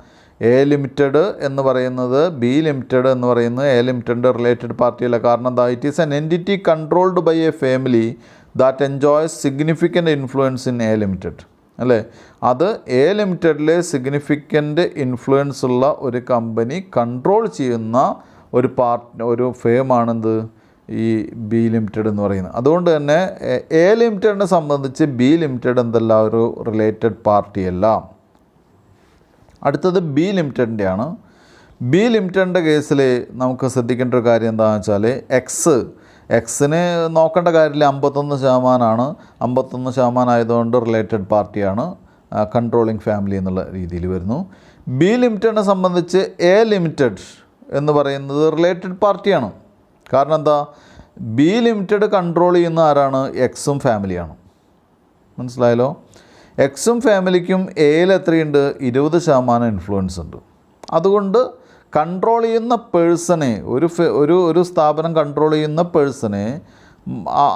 [SPEAKER 1] എ ലിമിറ്റഡ് എന്ന് പറയുന്നത് ബി ലിമിറ്റഡ് എന്ന് പറയുന്നത് എ ലിമിറ്റഡിൻ്റെ റിലേറ്റഡ് പാർട്ടിയല്ല. കാരണം എന്താ? It is an entity controlled by a family that enjoys significant influence in A limited, അല്ലേ? അത് എ ലിമിറ്റഡിൽ സിഗ്നിഫിക്കൻ്റ് ഇൻഫ്ലുവൻസ് ഉള്ള ഒരു കമ്പനി കൺട്രോൾ ചെയ്യുന്ന ഒരു ഫേമാണെന്ത്? ഈ ബി ലിമിറ്റഡ് എന്ന് പറയുന്നത്. അതുകൊണ്ട് തന്നെ എ ലിമിറ്റഡിനെ സംബന്ധിച്ച് ബി ലിമിറ്റഡ് എന്തല്ല? ഒരു റിലേറ്റഡ് പാർട്ടിയല്ല. അടുത്തത് ബി ലിമിറ്റഡിൻ്റെ ആണ്. ബി ലിമിറ്റഡിൻ്റെ കേസിൽ നമുക്ക് ശ്രദ്ധിക്കേണ്ട ഒരു കാര്യം എന്താണെന്ന് വെച്ചാൽ എക്സിന് നോക്കേണ്ട കാര്യമില്ല, 51%. 51% ആയതുകൊണ്ട് റിലേറ്റഡ് പാർട്ടിയാണ്, കൺട്രോളിങ് ഫാമിലി എന്നുള്ള രീതിയിൽ വരുന്നു. ബി ലിമിറ്റഡിനെ സംബന്ധിച്ച് എ ലിമിറ്റഡ് എന്ന് പറയുന്നത് റിലേറ്റഡ് പാർട്ടിയാണ്. കാരണം എന്താ? ബി ലിമിറ്റഡ് കൺട്രോൾ ചെയ്യുന്ന ആരാണ്? എക്സും ഫാമിലിയാണ്. മനസ്സിലായല്ലോ? എക്സും ഫാമിലിക്കും എയിൽ എത്രയുണ്ട്? 20% ഇൻഫ്ലുവൻസ് ഉണ്ട്. അതുകൊണ്ട് കൺട്രോൾ ചെയ്യുന്ന പേഴ്സണെ, ഒരു സ്ഥാപനം കൺട്രോൾ ചെയ്യുന്ന പേഴ്സണെ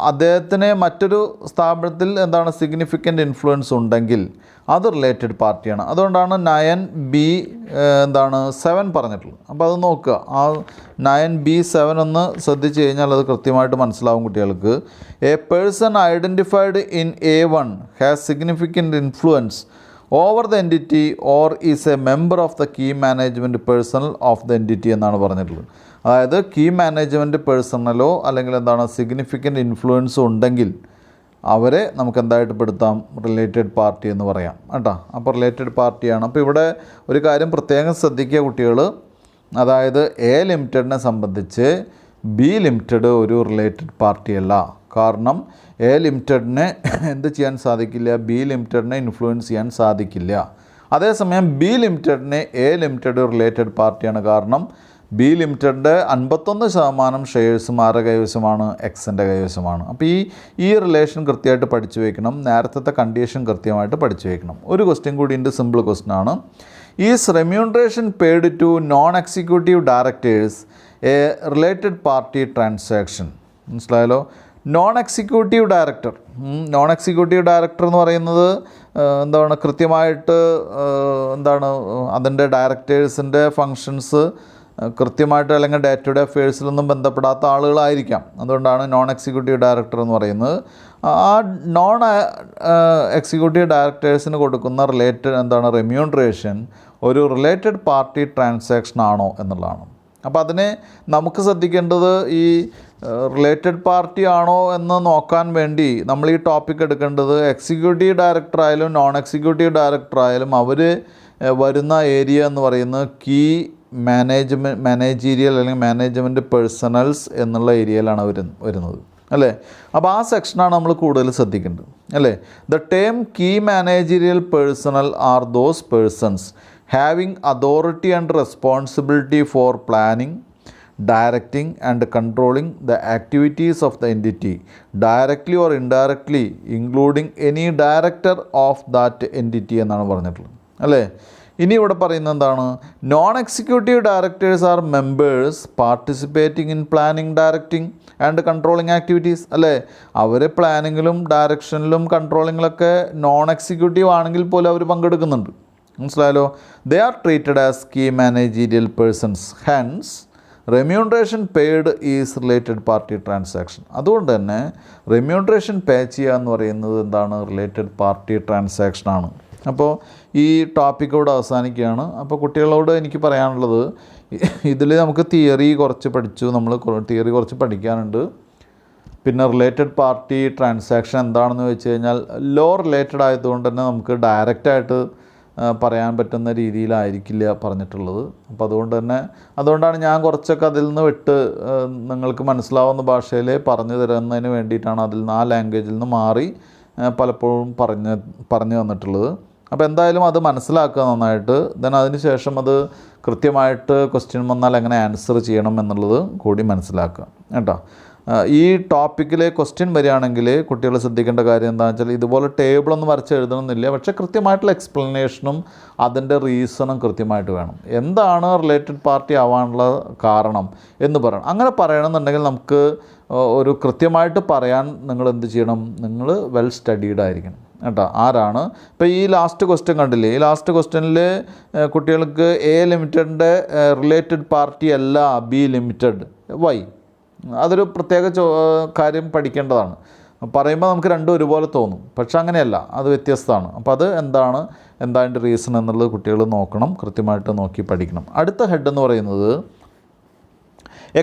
[SPEAKER 1] അദ്ദേഹത്തിന് മറ്റൊരു സ്ഥാപനത്തിൽ എന്താണ്? സിഗ്നിഫിക്കൻ്റ് ഇൻഫ്ലുവൻസ് ഉണ്ടെങ്കിൽ അത് റിലേറ്റഡ് പാർട്ടിയാണ്. അതുകൊണ്ടാണ് 9B7 പറഞ്ഞിട്ടുള്ളത്. അപ്പോൾ അത് നോക്കുക. ആ 9B7 ഒന്ന് ശ്രദ്ധിച്ച് കഴിഞ്ഞാൽ അത് കൃത്യമായിട്ട് മനസ്സിലാവും കുട്ടികൾക്ക്. A person identified in A1 has significant influence over the entity or is a member of the key management personnel of the entity എന്നാണ് പറഞ്ഞിട്ടുള്ളത്. അതായത് കീ മാനേജ്മെൻറ്റ് പേഴ്സണലോ അല്ലെങ്കിൽ എന്താണ് സിഗ്നിഫിക്കൻ്റ് ഇൻഫ്ലുവൻസോ ഉണ്ടെങ്കിൽ അവരെ നമുക്ക് എന്തായിട്ട് പെടുത്താം? റിലേറ്റഡ് പാർട്ടി എന്ന് പറയാം കേട്ടോ. അപ്പോൾ റിലേറ്റഡ് പാർട്ടിയാണ്. അപ്പോൾ ഇവിടെ ഒരു കാര്യം പ്രത്യേകം ശ്രദ്ധിക്കുക കുട്ടികൾ, അതായത് എ ലിമിറ്റഡിനെ സംബന്ധിച്ച് ബി ലിമിറ്റഡ് ഒരു റിലേറ്റഡ് പാർട്ടിയല്ല. കാരണം എ ലിമിറ്റഡിനെ എന്ത് ചെയ്യാൻ സാധിക്കില്ല? ബി ലിമിറ്റഡിനെ ഇൻഫ്ലുവൻസ് ചെയ്യാൻ സാധിക്കില്ല. അതേസമയം ബി ലിമിറ്റഡിനെ എ ലിമിറ്റഡ് റിലേറ്റഡ് പാർട്ടിയാണ്. കാരണം ബി ലിമിറ്റഡിൻ്റെ 51% ഷെയർസും ആരുടെ കൈവശമാണ്? എക്സിൻ്റെ കൈവശമാണ്. അപ്പോൾ ഈ റിലേഷൻ കൃത്യമായിട്ട് പഠിച്ചു വയ്ക്കണം. നേരത്തെ കണ്ടീഷൻ കൃത്യമായിട്ട് പഠിച്ചു വയ്ക്കണം. ഒരു ക്വസ്റ്റ്യൻ കൂടി ഉണ്ട്, സിമ്പിൾ ക്വസ്റ്റ്യൻ ആണ്. Is remuneration paid to non executive directors a related party transaction? മനസ്സിലായല്ലോ? നോൺ എക്സിക്യൂട്ടീവ് ഡയറക്ടർ എന്ന് പറയുന്നത് കൃത്യമായിട്ട് അതിൻ്റെ ഡയറക്ടേഴ്സിൻ്റെ ഫങ്ഷൻസ് കൃത്യമായിട്ട് അല്ലെങ്കിൽ ഡേ ടു ഡേ അഫയേഴ്സിലൊന്നും ബന്ധപ്പെടാത്ത ആളുകളായിരിക്കാം. അതുകൊണ്ടാണ് നോൺ എക്സിക്യൂട്ടീവ് ഡയറക്ടർ എന്ന് പറയുന്നത്. ആ നോൺ എക്സിക്യൂട്ടീവ് ഡയറക്ടേഴ്സിന് കൊടുക്കുന്ന റെമ്യൂണറേഷൻ ഒരു റിലേറ്റഡ് പാർട്ടി ട്രാൻസാക്ഷൻ ആണോ എന്നുള്ളതാണ്. അപ്പോൾ അതിനെ നമുക്ക് ശ്രദ്ധിക്കേണ്ടത് ഈ റിലേറ്റഡ് പാർട്ടി ആണോ എന്ന് നോക്കാൻ വേണ്ടി നമ്മൾ ഈ ടോപ്പിക് എടുക്കേണ്ടത് എക്സിക്യൂട്ടീവ് ഡയറക്ടറായാലും നോൺ എക്സിക്യൂട്ടീവ് ഡയറക്ടറായാലും അവർ വരുന്ന ഏരിയ എന്ന് പറയുന്നത് കീ മാനേജീരിയൽ അല്ലെങ്കിൽ മാനേജ്മെൻറ്റ് പേഴ്സണൽസ് എന്നുള്ള ഏരിയയിലാണ് അവർ വരുന്നത് അല്ലേ. അപ്പോൾ ആ സെക്ഷനാണ് നമ്മൾ കൂടുതൽ ശ്രദ്ധിക്കേണ്ടത് അല്ലേ. The term key managerial personnel are those persons having authority and responsibility for planning, directing and controlling the activities of the entity directly or indirectly including any director of that entity എന്നാണ് പറഞ്ഞിട്ടുള്ളത് അല്ലേ. ഇനി ഇവിടെ പറയുന്നത് എന്താണ്? Non executive directors are members participating in planning, directing and controlling activities അല്ലേ. അവർ പ്ലാനിങ്ങിലും ഡയറക്ഷനിലും കൺട്രോളിങ്ങിലൊക്കെ non executive ആണെങ്കിൽ പോലും അവർ പങ്കെടുക്കുന്നുണ്ട്. മനസ്സിലായല്ലോ. They are treated as key managerial persons. Hence remuneration paid is related party transaction. അതുകൊണ്ട് തന്നെ റെമ്യൂണറേഷൻ പേ ചെയ്യുക എന്ന് പറയുന്നത് എന്താണ്? റിലേറ്റഡ് പാർട്ടി ട്രാൻസാക്ഷനാണ്. അപ്പോൾ ഈ ടോപ്പിക്ക് ഇവിടെ അവസാനിക്കുകയാണ്. അപ്പോൾ കുട്ടികളോട് എനിക്ക് പറയാനുള്ളത്, ഇതിൽ നമുക്ക് തിയറി കുറച്ച് പഠിച്ചു, നമ്മൾ തിയറി കുറച്ച് പഠിക്കാനുണ്ട്. പിന്നെ റിലേറ്റഡ് പാർട്ടി ട്രാൻസാക്ഷൻ എന്താണെന്ന് വെച്ച് കഴിഞ്ഞാൽ ലോ റിലേറ്റഡ് ആയതുകൊണ്ട് തന്നെ നമുക്ക് ഡയറക്റ്റായിട്ട് പറയാൻ പറ്റുന്ന രീതിയിലായിരിക്കില്ല പറഞ്ഞിട്ടുള്ളത്. അപ്പോൾ അതുകൊണ്ടാണ് ഞാൻ കുറച്ചൊക്കെ അതിൽ നിന്ന് വിട്ട് നിങ്ങൾക്ക് മനസ്സിലാവുന്ന ഭാഷയിൽ പറഞ്ഞു തരുന്നതിന് വേണ്ടിയിട്ടാണ് ആ ലാംഗ്വേജിൽ നിന്ന് മാറി പലപ്പോഴും പറഞ്ഞു തന്നിട്ടുള്ളത്. അപ്പോൾ എന്തായാലും അത് മനസ്സിലാക്കുക നന്നായിട്ട്. അതിന് ശേഷം അത് കൃത്യമായിട്ട് ക്വസ്റ്റ്യൻ വന്നാൽ എങ്ങനെ ആൻസർ ചെയ്യണം എന്നുള്ളത് കൂടി മനസ്സിലാക്കുക കേട്ടോ. ഈ ടോപ്പിക്കിലെ ക്വസ്റ്റ്യൻ വരികയാണെങ്കിൽ കുട്ടികൾ ശ്രദ്ധിക്കേണ്ട കാര്യം എന്താണെന്ന് വെച്ചാൽ ഇതുപോലെ ടേബിളൊന്നും വരച്ച് എഴുതണമെന്നില്ല. പക്ഷേ കൃത്യമായിട്ടുള്ള എക്സ്പ്ലനേഷനും അതിൻ്റെ റീസണും കൃത്യമായിട്ട് വേണം. എന്താണ് റിലേറ്റഡ് പാർട്ടി ആവാനുള്ള കാരണം എന്ന് പറയണം. അങ്ങനെ പറയണമെന്നുണ്ടെങ്കിൽ നമുക്ക് ഒരു കൃത്യമായിട്ട് പറയാൻ നിങ്ങൾ എന്ത് ചെയ്യണം? നിങ്ങൾ വെൽ സ്റ്റഡീഡ് ആയിരിക്കണം കേട്ടോ. ആരാണ് ഇപ്പോൾ ഈ ലാസ്റ്റ് ക്വസ്റ്റ്യൻ കണ്ടില്ലേ? ഈ ലാസ്റ്റ് ക്വസ്റ്റ്യനിൽ കുട്ടികൾക്ക് എ ലിമിറ്റഡിൻ്റെ റിലേറ്റഡ് പാർട്ടി അല്ല ബി ലിമിറ്റഡ്. വൈ? അതൊരു പ്രത്യേക കാര്യം പഠിക്കേണ്ടതാണ്. പറയുമ്പോൾ നമുക്ക് രണ്ടും ഒരുപോലെ തോന്നും, പക്ഷെ അങ്ങനെയല്ല, അത് വ്യത്യസ്തമാണ്. അപ്പോൾ അത് എന്താണ് അതിൻ്റെ റീസൺ എന്നുള്ളത് കുട്ടികൾ നോക്കണം, കൃത്യമായിട്ട് നോക്കി പഠിക്കണം. അടുത്ത ഹെഡ് എന്ന് പറയുന്നത്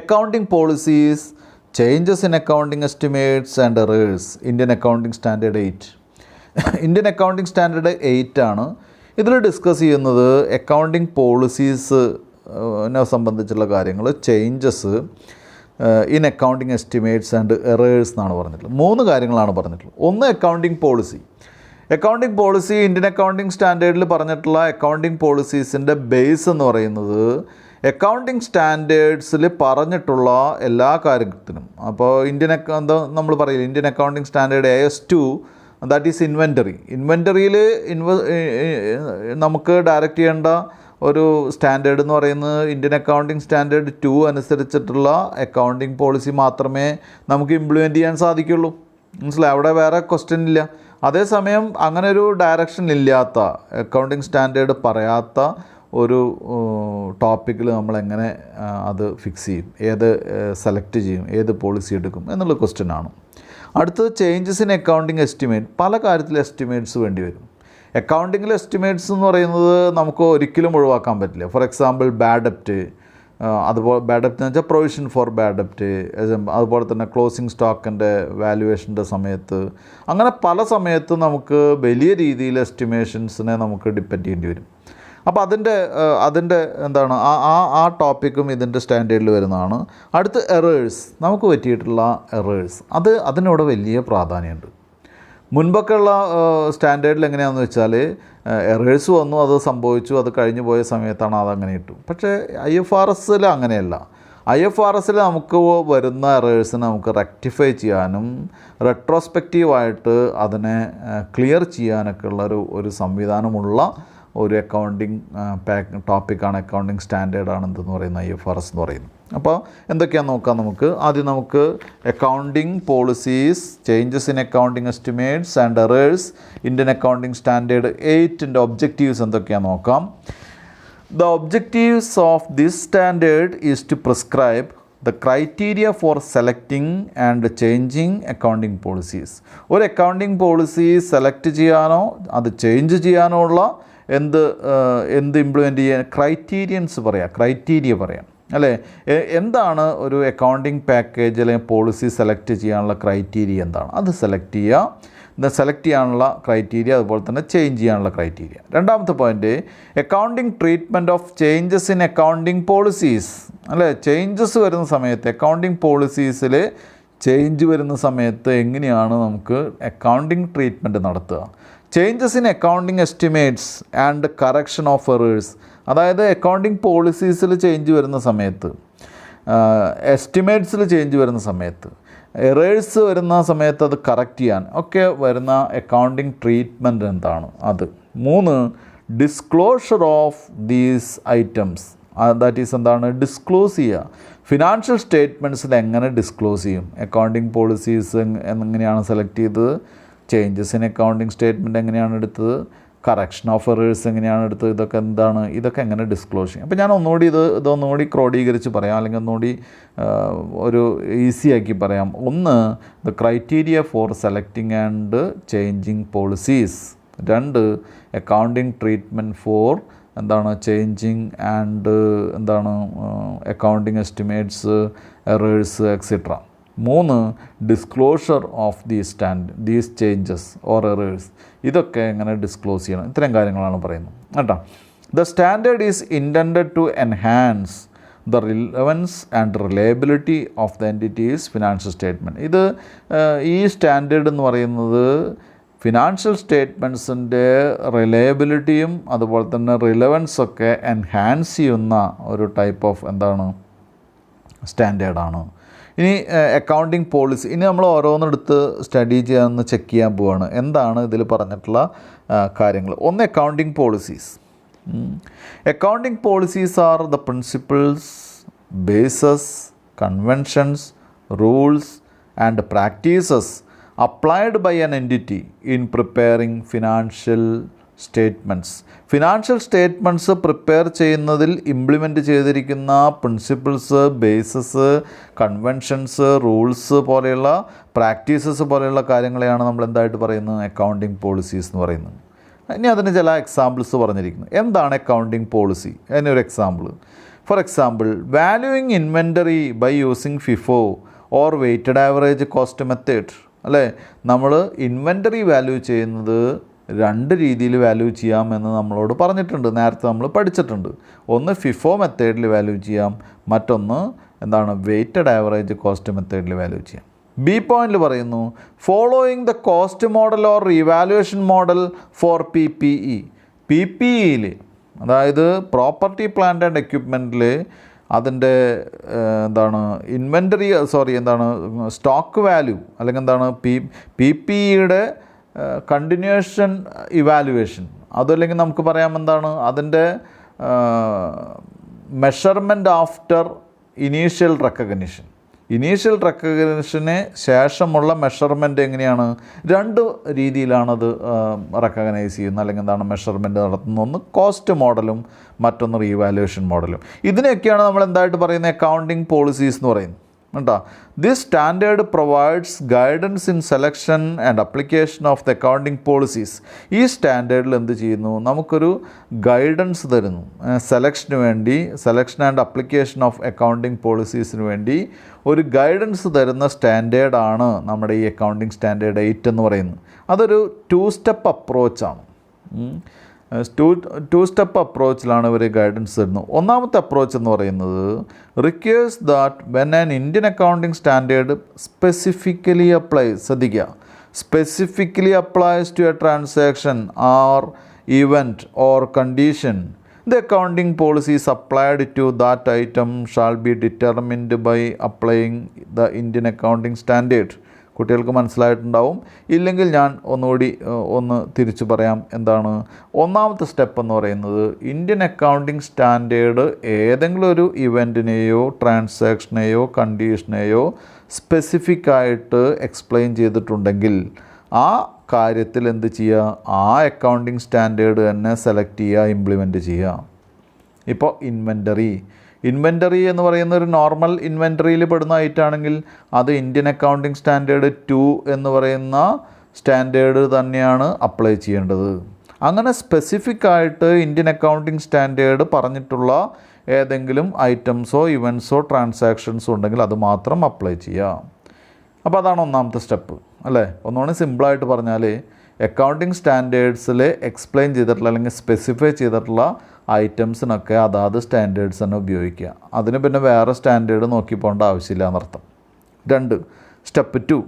[SPEAKER 1] accounting policies, changes in accounting estimates and errors, Indian accounting standard 8. Indian accounting standard 8 ആണ്. ഇതിൽ ഡിസ്കസ് ചെയ്യുന്നത് അക്കൗണ്ടിങ് പോളിസീസിനെ സംബന്ധിച്ചുള്ള കാര്യങ്ങൾ, changes in accounting estimates and errors എന്നാണ് പറഞ്ഞിട്ടുള്ളത്. 3 കാര്യങ്ങളാണ് പറഞ്ഞിട്ടുള്ളത്. ഒന്ന് accounting policy. Accounting policy Indian accounting സ്റ്റാൻഡേർഡിൽ പറഞ്ഞിട്ടുള്ള അക്കൗണ്ടിങ് പോളിസീസിൻ്റെ ബേസ് എന്ന് പറയുന്നത് അക്കൗണ്ടിങ് സ്റ്റാൻഡേർഡ്സിൽ പറഞ്ഞിട്ടുള്ള എല്ലാ കാര്യത്തിനും. അപ്പോൾ നമ്മൾ പറയില്ല Indian accounting standard AS2, that is inventory. ഇൻവെൻ്ററിയിൽ നമുക്ക് ഡയറക്റ്റ് ചെയ്യേണ്ട ഒരു സ്റ്റാൻഡേർഡ് എന്ന് പറയുന്നത് ഇന്ത്യൻ അക്കൗണ്ടിങ് സ്റ്റാൻഡേർഡ് 2 അനുസരിച്ചിട്ടുള്ള അക്കൗണ്ടിങ് പോളിസി മാത്രമേ നമുക്ക് ഇംപ്ലിമെൻറ്റ് ചെയ്യാൻ സാധിക്കുള്ളൂ. മനസ്സിലായി? അവിടെ വേറെ ക്വസ്റ്റ്യൻ ഇല്ല. അതേസമയം അങ്ങനെ ഒരു ഡയറക്ഷൻ ഇല്ലാത്ത, അക്കൗണ്ടിങ് സ്റ്റാൻഡേർഡ് പറയാത്ത ഒരു ടോപ്പിക്കിൽ നമ്മളെങ്ങനെ അത് ഫിക്സ് ചെയ്യും, ഏത് സെലക്ട് ചെയ്യും, ഏത് പോളിസി എടുക്കും എന്നുള്ള ക്വസ്റ്റ്യനാണ്. അടുത്തത് ചേഞ്ചസ് ഇൻ അക്കൗണ്ടിങ് എസ്റ്റിമേറ്റ്. പല കാര്യത്തിൽ എസ്റ്റിമേറ്റ്സ് വേണ്ടി വരും. അക്കൗണ്ടിങ്ങിൽ എസ്റ്റിമേറ്റ്സ് എന്ന് പറയുന്നത് നമുക്ക് ഒരിക്കലും ഒഴിവാക്കാൻ പറ്റില്ല. ഫോർ എക്സാമ്പിൾ ബാഡ് ഡെപ്റ്റ്, അതുപോലെ ബാഡ് ഡെപ്റ്റ് എന്ന് വെച്ചാൽ പ്രൊവിഷൻ ഫോർ ബാഡ് ഡെപ്റ്റ്, അതുപോലെ തന്നെ ക്ലോസിംഗ് സ്റ്റോക്കിൻ്റെ വാല്യുവേഷൻ്റെ സമയത്ത്, അങ്ങനെ പല സമയത്തും നമുക്ക് വലിയ രീതിയിൽ എസ്റ്റിമേഷൻസിനെ നമുക്ക് ഡിപ്പെൻഡ് ചെയ്യേണ്ടി വരും. അപ്പോൾ അതിൻ്റെ എന്താണ് ആ ടോപ്പിക്കും ഇതിൻ്റെ സ്റ്റാൻഡേർഡിൽ വരുന്നതാണ്. അടുത്ത് എറേഴ്സ്, നമുക്ക് പറ്റിയിട്ടുള്ള എറേഴ്സ്, അതിനോട് വലിയ പ്രാധാന്യമുണ്ട്. മുൻപൊക്കെ ഉള്ള സ്റ്റാൻഡേർഡിൽ എങ്ങനെയാണെന്ന് വെച്ചാൽ എറേഴ്സ് വന്നു, അത് സംഭവിച്ചു, അത് കഴിഞ്ഞു പോയ സമയത്താണ് അതങ്ങനെ ഇട്ടു. പക്ഷേ IFRSൽ അങ്ങനെയല്ല. IFRSൽ നമുക്ക് വരുന്ന എറേഴ്സിനെ നമുക്ക് റെക്ടിഫൈ ചെയ്യാനും റെട്രോസ്പെക്റ്റീവായിട്ട് അതിനെ ക്ലിയർ ചെയ്യാനൊക്കെ ഉള്ള ഒരു സംവിധാനമുള്ള ഒരു അക്കൗണ്ടിങ് ടോപ്പിക്കാണ്, അക്കൗണ്ടിങ് സ്റ്റാൻഡേർഡാണ് എന്തെന്ന് പറയുന്നത് IFRS എന്ന് പറയുന്നത്. അപ്പോൾ എന്തൊക്കെയാണെന്ന് നോക്കാം നമുക്ക്. ആദ്യം നമുക്ക് accounting policies, changes in accounting estimates and errors, Indian accounting standard 8ൻ്റെ ഒബ്ജക്റ്റീവ്സ് എന്തൊക്കെയാണെന്ന് നോക്കാം. The objectives of this standard is to prescribe the criteria for selecting and changing accounting policies. ഒരു അക്കൗണ്ടിങ് പോളിസി സെലക്ട് ചെയ്യാനോ അത് change ചെയ്യാനോ ഉള്ള എന്ത് implement ചെയ്യാൻ ക്രൈറ്റീരിയ പറയാം അല്ലേ. എന്താണ് ഒരു അക്കൗണ്ടിങ് പാക്കേജ് അല്ലെങ്കിൽ പോളിസി സെലക്ട് ചെയ്യാനുള്ള ക്രൈറ്റീരിയ എന്താണ്, അത് സെലക്ട് ചെയ്യാനുള്ള ക്രൈറ്റീരിയ, അതുപോലെ തന്നെ ചേഞ്ച് ചെയ്യാനുള്ള ക്രൈറ്റീരിയ. രണ്ടാമത്തെ point, accounting treatment of changes in accounting policies അല്ലേ. ചേഞ്ചസ് വരുന്ന സമയത്ത് അക്കൗണ്ടിങ് പോളിസീസിൽ ചേഞ്ച് വരുന്ന സമയത്ത് എങ്ങനെയാണ് നമുക്ക് അക്കൗണ്ടിങ് ട്രീറ്റ്മെൻറ്റ് നടത്തുക. Changes in accounting estimates and correction of errors, അതായത് അക്കൗണ്ടിങ് പോളിസീസിൽ ചേഞ്ച് വരുന്ന സമയത്ത്, എസ്റ്റിമേറ്റ്സിൽ ചേഞ്ച് വരുന്ന സമയത്ത്, എറേഴ്സ് വരുന്ന സമയത്ത് അത് കറക്റ്റ് ചെയ്യാൻ ഒക്കെ വരുന്ന അക്കൗണ്ടിങ് ട്രീറ്റ്മെൻറ്റ് എന്താണ് അത്. 3, disclosure of these items, that is എന്താണ്, ഡിസ്ക്ലോസ് ചെയ്യുക. ഫിനാൻഷ്യൽ സ്റ്റേറ്റ്മെൻറ്റ്സിൽ എങ്ങനെ ഡിസ്ക്ലോസ് ചെയ്യും, അക്കൗണ്ടിങ് പോളിസീസ് എങ്ങനെയാണ് സെലക്ട് ചെയ്തത്, ചേഞ്ചസ് ഇൻ അക്കൗണ്ടിങ് സ്റ്റേറ്റ്മെൻറ്റ് എങ്ങനെയാണ് എടുത്തത്, കറക്ഷൻ ഓഫ് എറേഴ്സ് എങ്ങനെയാണ് എടുത്തത്, ഇതൊക്കെ എങ്ങനെ ഡിസ്ക്ലോസ് ചെയ്യും. അപ്പോൾ ഞാൻ ഇതൊന്നുകൂടി ക്രോഡീകരിച്ച് പറയാം, അല്ലെങ്കിൽ ഒന്നുകൂടി ഒരു ഈസിയാക്കി പറയാം. 1, the criteria for selecting and changing policies. 2, accounting treatment for changing and accounting estimates, errors etcetera. 3, disclosure of these changes or errors, ഇതൊക്കെ എങ്ങനെ ഡിസ്ക്ലോസ് ചെയ്യണം. ഇത്രയും കാര്യങ്ങളാണ് പറയുന്നത് കേട്ടോ. The standard is intended to enhance the relevance and reliability of the entity's financial statement. ഈ standard എന്ന് പറയുന്നത് ഫിനാൻഷ്യൽ സ്റ്റേറ്റ്മെൻറ്റ്സിൻ്റെ റിലയബിലിറ്റിയും അതുപോലെ തന്നെ റിലവൻസൊക്കെ എൻഹാൻസ് ചെയ്യുന്ന ഒരു ടൈപ്പ് ഓഫ് സ്റ്റാൻഡേർഡാണ്. ഇനി അക്കൗണ്ടിങ് പോളിസി, ഇനി നമ്മൾ ഓരോന്നെടുത്ത് സ്റ്റഡി ചെയ്യാമെന്ന് ചെക്ക് ചെയ്യാൻ പോവുകയാണ് എന്താണ് ഇതിൽ പറഞ്ഞിട്ടുള്ള കാര്യങ്ങൾ. 1, accounting policies. Accounting policies are the principles, bases, conventions, rules and practices applied by an entity in preparing financial statements. Financial statements prepare ചെയ്യുന്നതിൽ ഇംപ്ലിമെൻറ്റ് ചെയ്തിരിക്കുന്ന പ്രിൻസിപ്പിൾസ്, ബേസസ്, കൺവെൻഷൻസ്, റൂൾസ് പോലെയുള്ള പ്രാക്ടീസസ് പോലെയുള്ള കാര്യങ്ങളെയാണ് നമ്മൾ എന്തായിട്ട് പറയുന്നത്, അക്കൗണ്ടിങ് പോളിസീസ് എന്ന് പറയുന്നത്. ഇനി അതിന് ചില എക്സാമ്പിൾസ് പറഞ്ഞിരിക്കുന്നു. എന്താണ് അക്കൗണ്ടിങ് പോളിസി? അതിനൊരു example. For example, valuing inventory by using FIFO or weighted average cost method അല്ലേ. നമ്മൾ ഇൻവെൻറ്ററി വാല്യൂ ചെയ്യുന്നത് 2 രീതിയിൽ വാല്യൂ ചെയ്യാമെന്ന് നമ്മളോട് പറഞ്ഞിട്ടുണ്ട്, നേരത്തെ നമ്മൾ പഠിച്ചിട്ടുണ്ട്. ഒന്ന് FIFO മെത്തേഡിൽ വാല്യൂ ചെയ്യാം, മറ്റൊന്ന് വെയ്റ്റഡ് ആവറേജ് കോസ്റ്റ് മെത്തേഡിൽ വാല്യൂ ചെയ്യാം. ബി പോയിന്റിൽ പറയുന്നു, following the cost model or revaluation model for PPEയിൽ, അതായത് പ്രോപ്പർട്ടി പ്ലാന്റ് ആൻഡ് എക്യുപ്മെൻറ്റിൽ അതിൻ്റെ സ്റ്റോക്ക് വാല്യൂ അല്ലെങ്കിൽ PPEയുടെ കണ്ടിന്യൂഷൻ ഇവാലുവേഷൻ, അതല്ലെങ്കിൽ നമുക്ക് പറയാം അതിൻ്റെ മെഷർമെൻറ്റ് ആഫ്റ്റർ ഇനീഷ്യൽ റെക്കഗ്നിഷന് ശേഷമുള്ള മെഷർമെൻറ്റ് എങ്ങനെയാണ്, 2 രീതിയിലാണത് റെക്കഗ്നൈസ് ചെയ്യുന്നത് അല്ലെങ്കിൽ മെഷർമെൻറ്റ് നടത്തുന്നത്. ഒന്ന് കോസ്റ്റ് മോഡലും മറ്റൊന്ന് റീവാലുവേഷൻ മോഡലും. ഇതിനെയൊക്കെയാണ് നമ്മൾ എന്തായിട്ട് പറയുന്നത്, അക്കൗണ്ടിങ് പോളിസീസ് എന്ന് പറയുന്നത് കേട്ടോ. This standard provides guidance in selection and application of the accounting policies. ഈ സ്റ്റാൻഡേർഡിൽ എന്ത് ചെയ്യുന്നു, നമുക്കൊരു ഗൈഡൻസ് തരുന്നു. Selection and application of accounting പോളിസീസിന് വേണ്ടി ഒരു ഗൈഡൻസ് തരുന്ന സ്റ്റാൻഡേർഡാണ് നമ്മുടെ ഈ അക്കൗണ്ടിങ് സ്റ്റാൻഡേർഡ് 8 എന്ന് പറയുന്നത്. അതൊരു 2 സ്റ്റെപ്പ് അപ്രോച്ചാണ്. 2 സ്റ്റെപ്പ് അപ്രോച്ചിലാണ് ഇവർ ഗൈഡൻസ് തരുന്നത്. ഒന്നാമത്തെ അപ്രോച്ച് എന്ന് പറയുന്നത് requires that when an Indian accounting standard specifically applies to a transaction or event or condition, the accounting policies applied to that item shall be determined by applying the Indian accounting standard. കുട്ടികൾക്ക് മനസ്സിലായിട്ടുണ്ടാവും. ഇല്ലെങ്കിൽ ഞാൻ ഒന്ന് തിരിച്ചു പറയാം. ഒന്നാമത്തെ step എന്ന് പറയുന്നത്, ഇന്ത്യൻ അക്കൗണ്ടിങ് സ്റ്റാൻഡേർഡ് ഏതെങ്കിലും ഒരു ഇവൻറ്റിനെയോ ട്രാൻസാക്ഷനെയോ കണ്ടീഷനെയോ സ്പെസിഫിക് ആയിട്ട് എക്സ്പ്ലെയിൻ ചെയ്തിട്ടുണ്ടെങ്കിൽ ആ കാര്യത്തിൽ എന്ത് ചെയ്യുക, ആ അക്കൗണ്ടിങ് സ്റ്റാൻഡേർഡ് തന്നെ സെലക്ട് ചെയ്യുക, ഇംപ്ലിമെൻറ്റ് ചെയ്യുക. ഇപ്പോൾ ഇൻവെൻ്ററി എന്ന് പറയുന്ന ഒരു നോർമൽ ഇൻവെൻ്ററിയിൽ പെടുന്ന ഐറ്റാണെങ്കിൽ അത് ഇന്ത്യൻ അക്കൗണ്ടിങ് സ്റ്റാൻഡേർഡ് 2 എന്ന് പറയുന്ന സ്റ്റാൻഡേർഡ് തന്നെയാണ് അപ്ലൈ ചെയ്യേണ്ടത്. അങ്ങനെ സ്പെസിഫിക് ആയിട്ട് ഇന്ത്യൻ അക്കൗണ്ടിങ് സ്റ്റാൻഡേർഡ് പറഞ്ഞിട്ടുള്ള ഏതെങ്കിലും ഐറ്റംസോ ഇവൻറ്റ്സോ ട്രാൻസാക്ഷൻസോ ഉണ്ടെങ്കിൽ അത് മാത്രം അപ്ലൈ ചെയ്യാം. അപ്പോൾ അതാണ് ഒന്നാമത്തെ സ്റ്റെപ്പ് അല്ലേ. ഒന്നുകൂടി സിമ്പിളായിട്ട് പറഞ്ഞാൽ അക്കൗണ്ടിങ് സ്റ്റാൻഡേർഡ്സിൽ എക്സ്പ്ലെയിൻ ചെയ്തിട്ടുള്ള അല്ലെങ്കിൽ സ്പെസിഫൈ ചെയ്തിട്ടുള്ള ഐറ്റംസിനൊക്കെ അതാത് സ്റ്റാൻഡേർഡ്സ് തന്നെ ഉപയോഗിക്കുക. അതിന് പിന്നെ വേറെ സ്റ്റാൻഡേർഡ് നോക്കി പോകേണ്ട ആവശ്യമില്ല എന്നർത്ഥം. 2. Step 2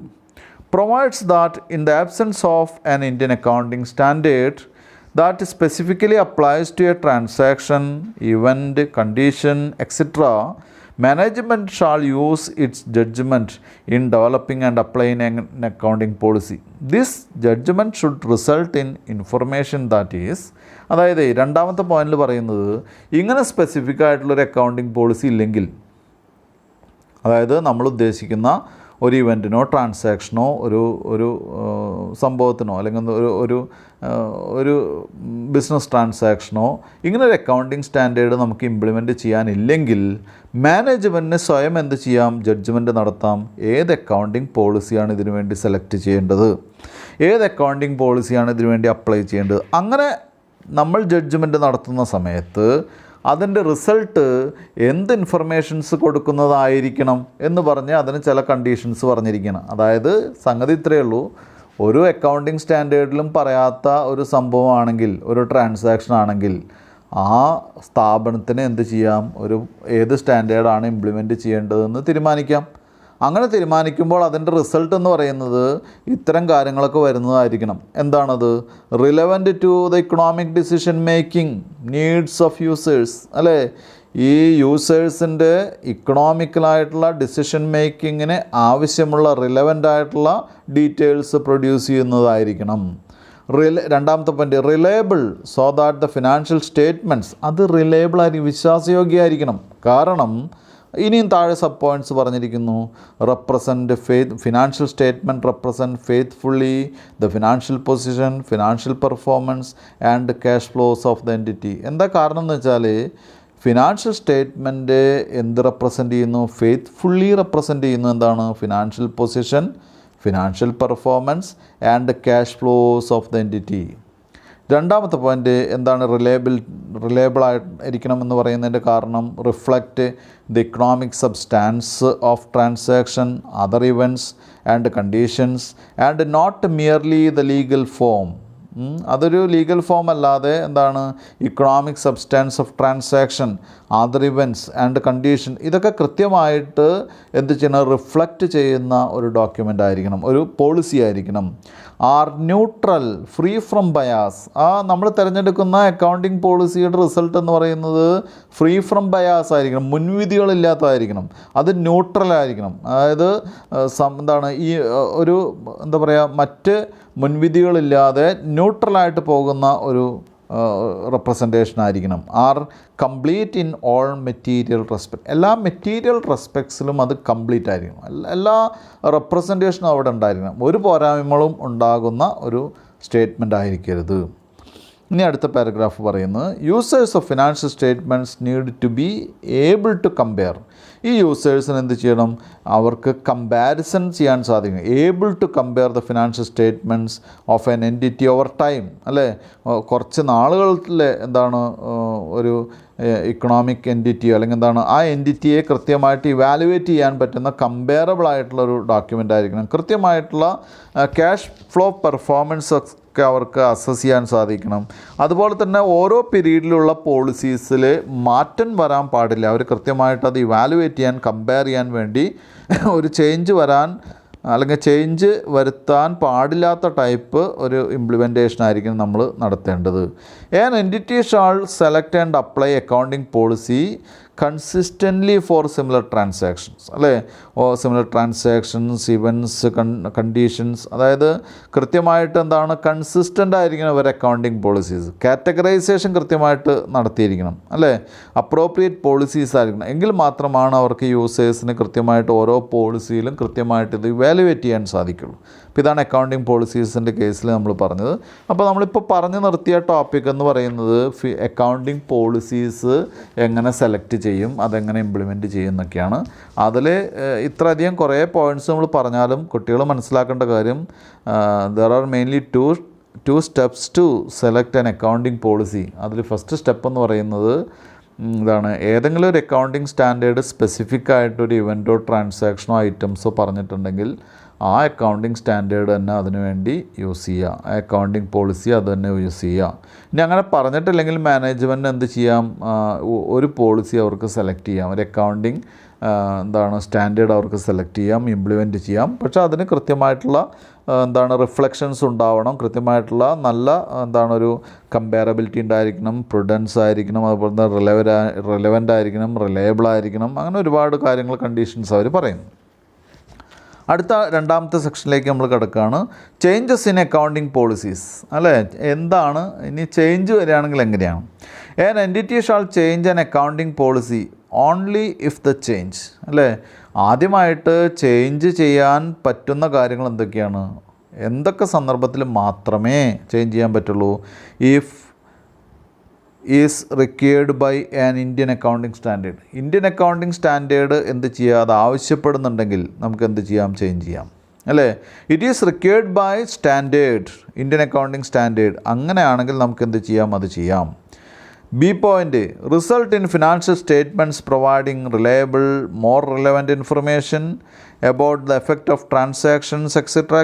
[SPEAKER 1] provides that in the absence of an Indian accounting standard that specifically applies to a transaction, event, condition, etc., management shall use its judgment in developing and applying an accounting policy. This judgment should result in information that is, അതായത് രണ്ടാമത്തെ പോയിന്റിൽ പറയുന്നത് ഇങ്ങനെ specific ആയിട്ടുള്ളൊരു accounting policy ഇല്ലെങ്കിൽ, അതായത് നമ്മൾ ഉദ്ദേശിക്കുന്ന ഒരു ഇവൻറ്റിനോ ട്രാൻസാക്ഷനോ ഒരു സംഭവത്തിനോ അല്ലെങ്കിൽ ഒരു ബിസിനസ് ട്രാൻസാക്ഷനോ ഇങ്ങനെ ഒരു അക്കൗണ്ടിങ് സ്റ്റാൻഡേർഡ് നമുക്ക് ഇംപ്ലിമെൻറ്റ് ചെയ്യാനില്ലെങ്കിൽ മാനേജ്മെൻറ്റിന് സ്വയം എന്ത് ചെയ്യാം? ജഡ്ജ്മെൻറ്റ് നടത്താം. ഏത് അക്കൗണ്ടിങ് പോളിസിയാണ് ഇതിനു വേണ്ടി സെലക്ട് ചെയ്യേണ്ടത്, ഏത് അക്കൗണ്ടിങ് പോളിസിയാണ് ഇതിനു വേണ്ടി അപ്ലൈ ചെയ്യേണ്ടത്. അങ്ങനെ നമ്മൾ ജഡ്ജ്മെൻറ്റ് നടത്തുന്ന സമയത്ത് അതിൻ്റെ റിസൾട്ട് എന്ത് ഇൻഫർമേഷൻസ് കൊടുക്കുന്നതായിരിക്കണം എന്ന് പറഞ്ഞ് അതിന് ചില കണ്ടീഷൻസ് പറഞ്ഞിരിക്കണം. അതായത് സംഗതി ഇത്രയേ ഉള്ളൂ, ഒരു അക്കൗണ്ടിങ് സ്റ്റാൻഡേർഡിലും പറയാത്ത ഒരു സംഭവമാണെങ്കിൽ, ഒരു ട്രാൻസാക്ഷൻ ആണെങ്കിൽ ആ സ്ഥാപനത്തിന് എന്ത് ചെയ്യാം? ഏത് സ്റ്റാൻഡേർഡാണ് ഇംപ്ലിമെൻറ്റ് ചെയ്യേണ്ടതെന്ന് തീരുമാനിക്കാം. അങ്ങനെ തീരുമാനിക്കുമ്പോൾ അതിൻ്റെ റിസൾട്ട് എന്ന് പറയുന്നത് ഇത്തരം കാര്യങ്ങളൊക്കെ വരുന്നതായിരിക്കണം. എന്താണത്? Relevant to the economic decision making needs of users അല്ലേ. ഈ യൂസേഴ്സിൻ്റെ ഇക്കണോമിക്കലായിട്ടുള്ള ഡിസിഷൻ മേക്കിങ്ങിന് ആവശ്യമുള്ള റിലവൻ്റ് ആയിട്ടുള്ള ഡീറ്റെയിൽസ് പ്രൊഡ്യൂസ് ചെയ്യുന്നതായിരിക്കണം. രണ്ടാമത്തെ point reliable, so that the financial statements അത് റിലയബിളായി വിശ്വാസയോഗ്യമായിരിക്കണം. കാരണം ഇനിയും താഴെ സബ് പോയിൻറ്റ്സ് പറഞ്ഞിരിക്കുന്നു. Financial statement represent faithfully the financial position, financial performance and cash flows of the entity. എന്താ കാരണം എന്ന് വെച്ചാൽ ഫിനാൻഷ്യൽ സ്റ്റേറ്റ്മെൻറ്റ് എന്ത് റെപ്രസെൻറ്റ് ചെയ്യുന്നു? ഫെയ്ത്ത്ഫുള്ളി റെപ്രസെൻറ്റ് ചെയ്യുന്നു. എന്താണ്? Financial position, financial performance and cash flows of the entity. രണ്ടാമത്തെ പോയിൻ്റ് എന്താണ്? റിലയബിൾ ആയിരിക്കണമെന്ന് പറയുന്നതിൻ്റെ കാരണം reflect the economic substance of transaction, other events and conditions and not merely the legal form. അതൊരു legal form അല്ലാതെ എന്താണ്? Economic substance of transaction, other events and condition, ഇതൊക്കെ കൃത്യമായിട്ട് എന്ത് ചെയ്യണം? റിഫ്ലക്റ്റ് ചെയ്യുന്ന ഒരു ഡോക്യുമെൻ്റ് ആയിരിക്കണം, ഒരു പോളിസി ആയിരിക്കണം. Are neutral, free from bias. നമ്മൾ തിരഞ്ഞെടുക്കുന്ന അക്കൗണ്ടിങ് പോളിസിയുടെ റിസൾട്ട് എന്ന് പറയുന്നത് ഫ്രീ ഫ്രം ബയാസ് ആയിരിക്കണം, മുൻവിധികളില്ലാത്തതായിരിക്കണം, അത് ന്യൂട്രൽ ആയിരിക്കണം. അതായത് എന്താണ് ഒരു എന്താ പറയുക, മറ്റ് മുൻവിധികളില്ലാതെ ന്യൂട്രലായിട്ട് പോകുന്ന ഒരു റെപ്രസെൻറ്റേഷൻ ആയിരിക്കണം. Are complete in all material respect, എല്ലാ മെറ്റീരിയൽ റെസ്പെക്ട്സിലും അത് കംപ്ലീറ്റ് ആയിരിക്കണം. എല്ലാ റെപ്രസെൻറ്റേഷനും അവിടെ ഉണ്ടായിരിക്കണം. ഒരു പോരായ്മകളും ഉണ്ടാകുന്ന ഒരു സ്റ്റേറ്റ്മെൻ്റ് ആയിരിക്കരുത്. ഇനി അടുത്ത പാരഗ്രാഫ് പറയുന്നത് users of financial statements need to be able to compare. ഈ യൂസേഴ്സിന് എന്ത് ചെയ്യണം? അവർക്ക് കമ്പാരിസൺ ചെയ്യാൻ സാധിക്കണം. Able to compare the financial statements of an entity over time അല്ലേ. കുറച്ച് നാളുകളിൽ എന്താണ് ഒരു ഇക്കണോമിക് എൻറ്റിറ്റിയോ അല്ലെങ്കിൽ എന്താണ് ആ എൻറ്റിറ്റിയെ കൃത്യമായിട്ട് ഇവാലുവേറ്റ് ചെയ്യാൻ പറ്റുന്ന കമ്പയറബിൾ ആയിട്ടുള്ളൊരു ഡോക്യുമെൻ്റ് ആയിരിക്കണം. കൃത്യമായിട്ടുള്ള ക്യാഷ് ഫ്ലോ പെർഫോമൻസ് ഒക്കെ അവർക്ക് അസസ് ചെയ്യാൻ സാധിക്കണം. അതുപോലെ തന്നെ ഓരോ പീരീഡിലുള്ള പോളിസീസിൽ മാറ്റം വരാൻ പാടില്ല. അവർ കൃത്യമായിട്ട് അത് ഇവാലുവേറ്റ് ചെയ്യാൻ, കമ്പയർ ചെയ്യാൻ വേണ്ടി ഒരു ചേഞ്ച് വരാൻ അല്ലെങ്കിൽ ചേഞ്ച് വരുത്താൻ പാടില്ലാത്ത ടൈപ്പ് ഒരു ഇംപ്ലിമെൻറ്റേഷൻ ആയിരിക്കും നമ്മൾ നടത്തേണ്ടത്. An entity shall select and apply accounting policy consistently for similar transactions അല്ലേ, സിമിലർ ട്രാൻസാക്ഷൻസ്, ഇവൻറ്റ്സ്, കണ്ടീഷൻസ്. അതായത് കൃത്യമായിട്ട് എന്താണ് കൺസിസ്റ്റൻ്റ് ആയിരിക്കണം ഇവർ അക്കൗണ്ടിങ് പോളിസീസ്. കാറ്റഗറൈസേഷൻ കൃത്യമായിട്ട് നടത്തിയിരിക്കണം അല്ലേ, അപ്രോപ്രിയേറ്റ് പോളിസീസ് ആയിരിക്കണം. എങ്കിൽ മാത്രമാണ് അവർക്ക് യൂസേഴ്സിന് കൃത്യമായിട്ട് ഓരോ പോളിസിയിലും കൃത്യമായിട്ട് ഇത് ഇവാലുവേറ്റ് ചെയ്യാൻ സാധിക്കുള്ളൂ. അപ്പോൾ ഇതാണ് അക്കൗണ്ടിങ് പോളിസീസിൻ്റെ കേസിൽ നമ്മൾ പറഞ്ഞത്. അപ്പോൾ നമ്മളിപ്പോൾ പറഞ്ഞു നിർത്തിയ ടോപ്പിക് എന്ന് പറയുന്നത് അക്കൗണ്ടിങ് പോളിസീസ് എങ്ങനെ സെലക്ട് ചെയ്യും, അതെങ്ങനെ ഇംപ്ലിമെൻറ്റ് ചെയ്യും എന്നൊക്കെയാണ്. അതിൽ ഇത്രയധികം കുറേ പോയിൻറ്റ്സ് നമ്മൾ പറഞ്ഞാലും കുട്ടികൾ മനസ്സിലാക്കേണ്ട കാര്യം, there are mainly two steps to select an accounting policy. അതിൽ ഫസ്റ്റ് സ്റ്റെപ്പ് എന്ന് പറയുന്നത് ഇതാണ്, ഏതെങ്കിലും ഒരു അക്കൗണ്ടിങ് സ്റ്റാൻഡേർഡ് സ്പെസിഫിക് ആയിട്ടൊരു ഇവൻറ്റോ ട്രാൻസാക്ഷനോ ഐറ്റംസോ പറഞ്ഞിട്ടുണ്ടെങ്കിൽ ആ അക്കൗണ്ടിങ് സ്റ്റാൻഡേർഡ് തന്നെ അതിനു വേണ്ടി യൂസ് ചെയ്യുക, ആ അക്കൗണ്ടിങ് പോളിസി അത് തന്നെ യൂസ് ചെയ്യുക. ഇനി അങ്ങനെ പറഞ്ഞിട്ടില്ലെങ്കിൽ മാനേജ്മെൻറ്റ് എന്ത് ചെയ്യാം, ഒരു പോളിസി അവർക്ക് സെലക്ട് ചെയ്യാം, ഒരു അക്കൗണ്ടിങ് സ്റ്റാൻഡേർഡ് അവർക്ക് സെലക്ട് ചെയ്യാം, ഇംപ്ലിമെൻറ്റ് ചെയ്യാം. പക്ഷേ അതിന് കൃത്യമായിട്ടുള്ള റിഫ്ലക്ഷൻസ് ഉണ്ടാവണം, കൃത്യമായിട്ടുള്ള നല്ല ഒരു കമ്പാരബിലിറ്റി ഉണ്ടായിരിക്കണം, പ്രുഡൻസ് ആയിരിക്കണം, അതുപോലെ തന്നെ റിലവൻ്റ് ആയിരിക്കണം, റിലയബിൾ ആയിരിക്കണം. അങ്ങനെ ഒരുപാട് കാര്യങ്ങൾ, കണ്ടീഷൻസ് അവർ പറയുന്നു. അടുത്ത രണ്ടാമത്തെ സെക്ഷനിലേക്ക് നമ്മൾ കിടക്കുകയാണ്, ചേഞ്ചസ് ഇൻ അക്കൗണ്ടിങ് പോളിസീസ് അല്ലേ. എന്താണ് ഇനി ചേഞ്ച് വരികയാണെങ്കിൽ എങ്ങനെയാണ്? An entity shall change an accounting policy only if the change അല്ലേ. ആദ്യമായിട്ട് ചേഞ്ച് ചെയ്യാൻ പറ്റുന്ന കാര്യങ്ങൾ എന്തൊക്കെയാണ്, എന്തൊക്കെ സന്ദർഭത്തിൽ മാത്രമേ ചേഞ്ച് ചെയ്യാൻ പറ്റുള്ളൂ? If is required by an Indian accounting standard. Indian accounting standard എന്ത് ചെയ്യുക, അത് ആവശ്യപ്പെടുന്നുണ്ടെങ്കിൽ നമുക്ക് എന്ത് ചെയ്യാം, ചേഞ്ച് ചെയ്യാം അല്ലേ. It is required by standard, Indian accounting standard. അങ്ങനെയാണെങ്കിൽ നമുക്ക് എന്ത് ചെയ്യാം, അത് ചെയ്യാം. B point, result in financial statements providing reliable more relevant information about the effect of transactions etcetera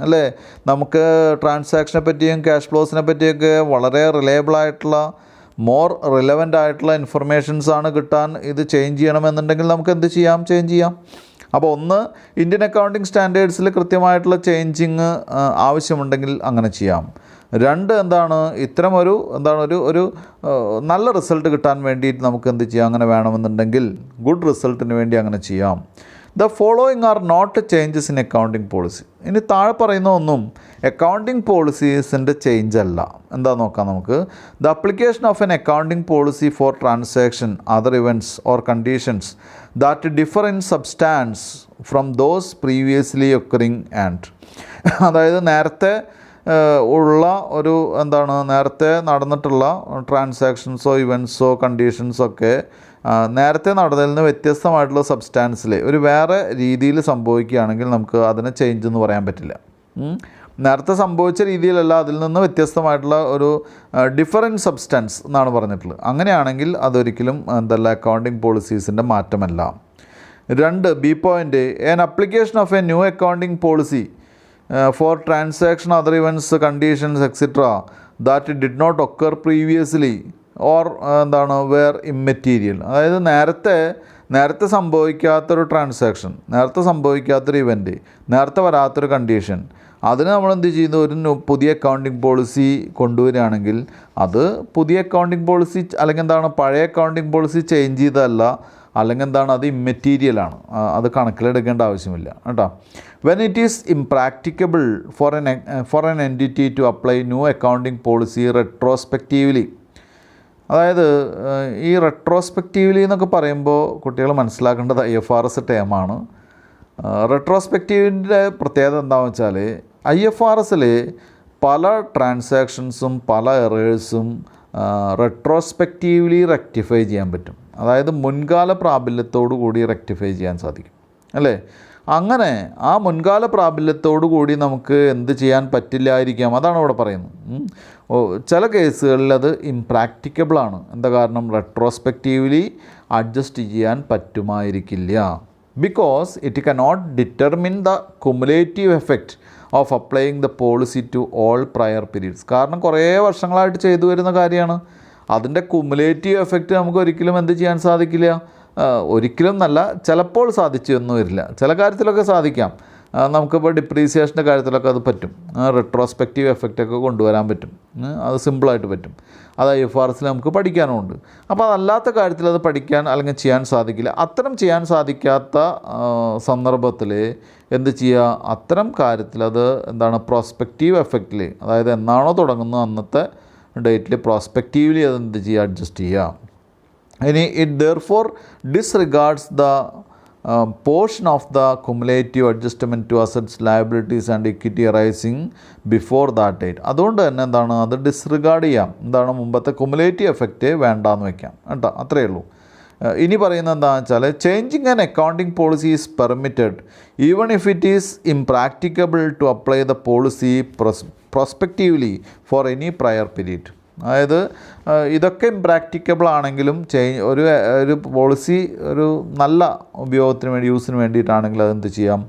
[SPEAKER 1] അല്ലേ. നമുക്ക് ട്രാൻസാക്ഷനെ പറ്റിയും ക്യാഷ് ഫ്ലോസിനെ പറ്റിയൊക്കെ വളരെ റിലയബിളായിട്ടുള്ള മോർ റിലവൻ്റ് ആയിട്ടുള്ള ഇൻഫർമേഷൻസാണ് കിട്ടാൻ ഇത് ചേഞ്ച് ചെയ്യണമെന്നുണ്ടെങ്കിൽ നമുക്ക് എന്ത് ചെയ്യാം, ചേഞ്ച് ചെയ്യാം. അപ്പോൾ ഒന്ന്, ഇന്ത്യൻ അക്കൗണ്ടിങ് സ്റ്റാൻഡേർഡ്സിൽ കൃത്യമായിട്ടുള്ള ചേഞ്ചിങ് ആവശ്യമുണ്ടെങ്കിൽ അങ്ങനെ ചെയ്യാം. രണ്ട്, ഇത്തരം ഒരു നല്ല റിസൾട്ട് കിട്ടാൻ വേണ്ടിയിട്ട് നമുക്ക് എന്ത് ചെയ്യാം, അങ്ങനെ വേണമെന്നുണ്ടെങ്കിൽ ഗുഡ് റിസൾട്ടിന് വേണ്ടി അങ്ങനെ ചെയ്യാം. The following are not changes in accounting policy. ഇനി താഴെ പറയുന്ന ഒന്നും അക്കൗണ്ടിങ് പോളിസീസിൻ്റെ ചേഞ്ച് അല്ല. എന്താ നോക്കാം നമുക്ക്. The application of N accounting policy for transaction, other events or conditions that differ in substance from those previously occurring and. അതായത് നേരത്തെ ഉള്ള ഒരു നേരത്തെ നടന്നിട്ടുള്ള ട്രാൻസാക്ഷൻസോ ഇവൻറ്റ്സോ കണ്ടീഷൻസൊക്കെ നേരത്തെ നടന്നതിൽ നിന്ന് വ്യത്യസ്തമായിട്ടുള്ള സബ്സ്റ്റാൻസിൽ ഒരു വേറെ രീതിയിൽ സംഭവിക്കുകയാണെങ്കിൽ നമുക്ക് അതിനെ ചേഞ്ച് എന്ന് പറയാൻ പറ്റില്ല. നേരത്തെ സംഭവിച്ച രീതിയിലല്ല, അതിൽ നിന്ന് വ്യത്യസ്തമായിട്ടുള്ള ഒരു ഡിഫറൻറ്റ് സബ്സ്റ്റാൻസ് എന്നാണ് പറഞ്ഞിട്ടുള്ളത്. അങ്ങനെയാണെങ്കിൽ അതൊരിക്കലും അക്കൗണ്ടിങ് പോളിസീസിൻ്റെ മാറ്റമല്ല. രണ്ട്, B point, an application of a new accounting policy for transaction, other events, conditions etcetera that did not occur previously or were immaterial. അതായത് നേരത്തെ സംഭവിക്കാത്തൊരു ട്രാൻസാക്ഷൻ, നേരത്തെ സംഭവിക്കാത്തൊരു ഇവൻറ്റ്, നേരത്തെ വരാത്തൊരു കണ്ടീഷൻ, അതിന് നമ്മൾ എന്ത് ചെയ്യുന്നു, ഒരു പുതിയ അക്കൗണ്ടിങ് പോളിസി കൊണ്ടുവരികയാണെങ്കിൽ അത് പുതിയ അക്കൗണ്ടിങ് പോളിസി അല്ലെങ്കിൽ പഴയ അക്കൗണ്ടിങ് പോളിസി ചേഞ്ച് ചെയ്തതല്ല, അല്ലെങ്കിൽ അത് ഇമ്മെറ്റീരിയലാണ്, അത് കണക്കിലെടുക്കേണ്ട ആവശ്യമില്ല കേട്ടോ. When it is impracticable for an entity to apply new accounting policy retrospectively. അതായത് ഈ റെട്രോസ്പെക്റ്റീവ്ലി എന്നൊക്കെ പറയുമ്പോൾ കുട്ടികൾ മനസ്സിലാക്കേണ്ടത് IFRS ടേമാണ്. റെട്രോസ്പെക്റ്റീവിൻ്റെ പ്രത്യേകത എന്താണെന്ന് വെച്ചാൽ IFRSൽ പല ട്രാൻസാക്ഷൻസും പല എറേഴ്സും റെട്രോസ്പെക്റ്റീവ്ലി റെക്ടിഫൈ ചെയ്യാൻ പറ്റും. അതായത് മുൻകാല പ്രാബല്യത്തോടു കൂടി റെക്ടിഫൈ ചെയ്യാൻ സാധിക്കും അല്ലേ. അങ്ങനെ ആ മുൻകാല പ്രാബല്യത്തോടു കൂടി നമുക്ക് എന്ത് ചെയ്യാൻ പറ്റില്ലായിരിക്കാം, അതാണ് ഇവിടെ പറയുന്നത്. ചില കേസുകളിൽ അത് ഇംപ്രാക്ടിക്കബിളാണ്. എന്താ കാരണം, റെട്രോസ്പെക്റ്റീവ്ലി അഡ്ജസ്റ്റ് ചെയ്യാൻ പറ്റുമായിരിക്കില്ല. Because it cannot determine the cumulative effect of applying the policy to all prior periods. കാരണം കുറേ വർഷങ്ങളായിട്ട് ചെയ്തു വരുന്ന കാര്യമാണ്. അതിൻ്റെ കുമുലേറ്റീവ് എഫക്റ്റ് നമുക്ക് ഒരിക്കലും എന്ത് ചെയ്യാൻ സാധിക്കില്ല, ഒരിക്കലും നല്ല, ചിലപ്പോൾ സാധിച്ചു എന്ന് വരില്ല. ചില കാര്യത്തിലൊക്കെ സാധിക്കാം, നമുക്കിപ്പോൾ ഡിപ്രീസിയേഷൻ്റെ കാര്യത്തിലൊക്കെ അത് പറ്റും. റെട്രോസ്പെക്റ്റീവ് എഫക്റ്റൊക്കെ കൊണ്ടുവരാൻ പറ്റും. അത് സിമ്പിളായിട്ട് പറ്റും. അത് IFRS നമുക്ക് പഠിക്കാനുമുണ്ട്. അപ്പോൾ അതല്ലാത്ത കാര്യത്തിൽ അത് പഠിക്കാൻ അല്ലെങ്കിൽ ചെയ്യാൻ സാധിക്കില്ല. അത്തരം ചെയ്യാൻ സാധിക്കാത്ത സന്ദർഭത്തിൽ എന്ത് ചെയ്യുക, അത്തരം കാര്യത്തിൽ അത് എന്താണ് പ്രോസ്പെക്റ്റീവ് എഫക്റ്റിൽ, അതായത് എന്നാണോ തുടങ്ങുന്നത് അന്നത്തെ ഡേറ്റിൽ പ്രോസ്പെക്റ്റീവ്ലി അത് എന്ത് ചെയ്യുക, അഡ്ജസ്റ്റ് ചെയ്യുക. ഇനി it therefore disregards the portion of the cumulative adjustment to assets, liabilities and equity arising before that date. അതുകൊണ്ട് തന്നെ എന്താണ്, അത് ഡിസ്റിഗാർഡ് ചെയ്യാം. എന്താണ്, മുമ്പത്തെ കുമുലേറ്റീവ് എഫക്റ്റ് വേണ്ടാന്ന് വയ്ക്കാം കേട്ടോ, അത്രയേ ഉള്ളൂ. ഇനി പറയുന്നത് എന്താണെന്ന് വെച്ചാൽ changing an accounting policy is permitted even if it is impracticable to apply the policy prospectively for any prior period. അതായത് ഇതൊക്കെ ഇംപ്രാക്ടിക്കബിൾ ആണെങ്കിലും ഒരു പോളിസി ഒരു നല്ല ഉപയോഗത്തിന് വേണ്ടി, യൂസിന് വേണ്ടിയിട്ടാണെങ്കിൽ അതെന്ത് ചെയ്യാം,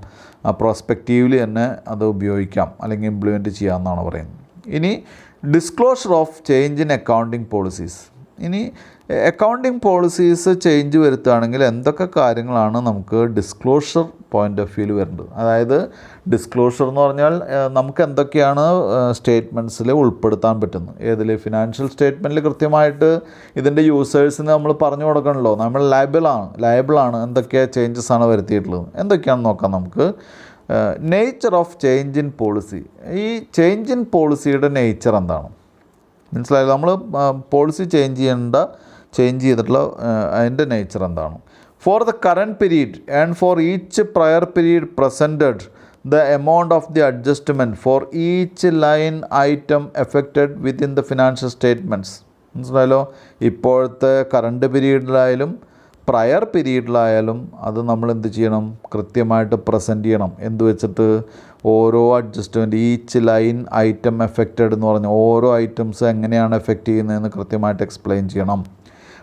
[SPEAKER 1] പ്രോസ്പെക്റ്റീവ്ലി തന്നെ അത് ഉപയോഗിക്കാം അല്ലെങ്കിൽ ഇംപ്ലിമെൻറ്റ് ചെയ്യാമെന്നാണ് പറയുന്നത്. ഇനി disclosure of change in accounting policies. ഇനി അക്കൗണ്ടിങ് പോളിസീസ് ചേഞ്ച് വരുത്തുകയാണെങ്കിൽ എന്തൊക്കെ കാര്യങ്ങളാണ് നമുക്ക് ഡിസ്ക്ലോഷർ പോയിൻ്റ് ഓഫ് വ്യൂവിൽ വരേണ്ടത്. അതായത് ഡിസ്ക്ലോഷർ എന്ന് പറഞ്ഞാൽ നമുക്ക് എന്തൊക്കെയാണ് സ്റ്റേറ്റ്മെൻറ്റ്സിൽ ഉൾപ്പെടുത്താൻ പറ്റുന്നത്. ഏതിൽ, ഫിനാൻഷ്യൽ സ്റ്റേറ്റ്മെൻറ്റിൽ കൃത്യമായിട്ട് ഇതിൻ്റെ യൂസേഴ്സിന് നമ്മൾ പറഞ്ഞു കൊടുക്കണമല്ലോ. നമ്മൾ ലയബിളാണ് എന്തൊക്കെ ചേഞ്ചസ് ആണ് വരുത്തിയിട്ടുള്ളത്, എന്തൊക്കെയാണെന്ന് നോക്കാം നമുക്ക്. Nature of change in policy. ഈ ചേഞ്ച് ഇൻ പോളിസിയുടെ നേച്ചർ എന്താണ് മനസ്സിലായത്? നമ്മൾ പോളിസി ചേഞ്ച് ചെയ്തിട്ടുള്ള അതിൻ്റെ നേച്ചർ എന്താണ്. For the current period and for each prior period presented the amount of the adjustment for each line item affected within the financial statements. മനസ്സിലായല്ലോ? ഇപ്പോഴത്തെ കറണ്ട് പീരീഡിലായാലും പ്രയർ പീരീഡിലായാലും അത് നമ്മൾ എന്ത് ചെയ്യണം, കൃത്യമായിട്ട് പ്രസൻറ്റ് ചെയ്യണം. എന്ത് വെച്ചിട്ട്, ഓരോ adjustment, each line item affected എന്ന് പറഞ്ഞാൽ ഓരോ ഐറ്റംസ് എങ്ങനെയാണ് എഫക്റ്റ് ചെയ്യുന്നതെന്ന് കൃത്യമായിട്ട് എക്സ്പ്ലെയിൻ ചെയ്യണം.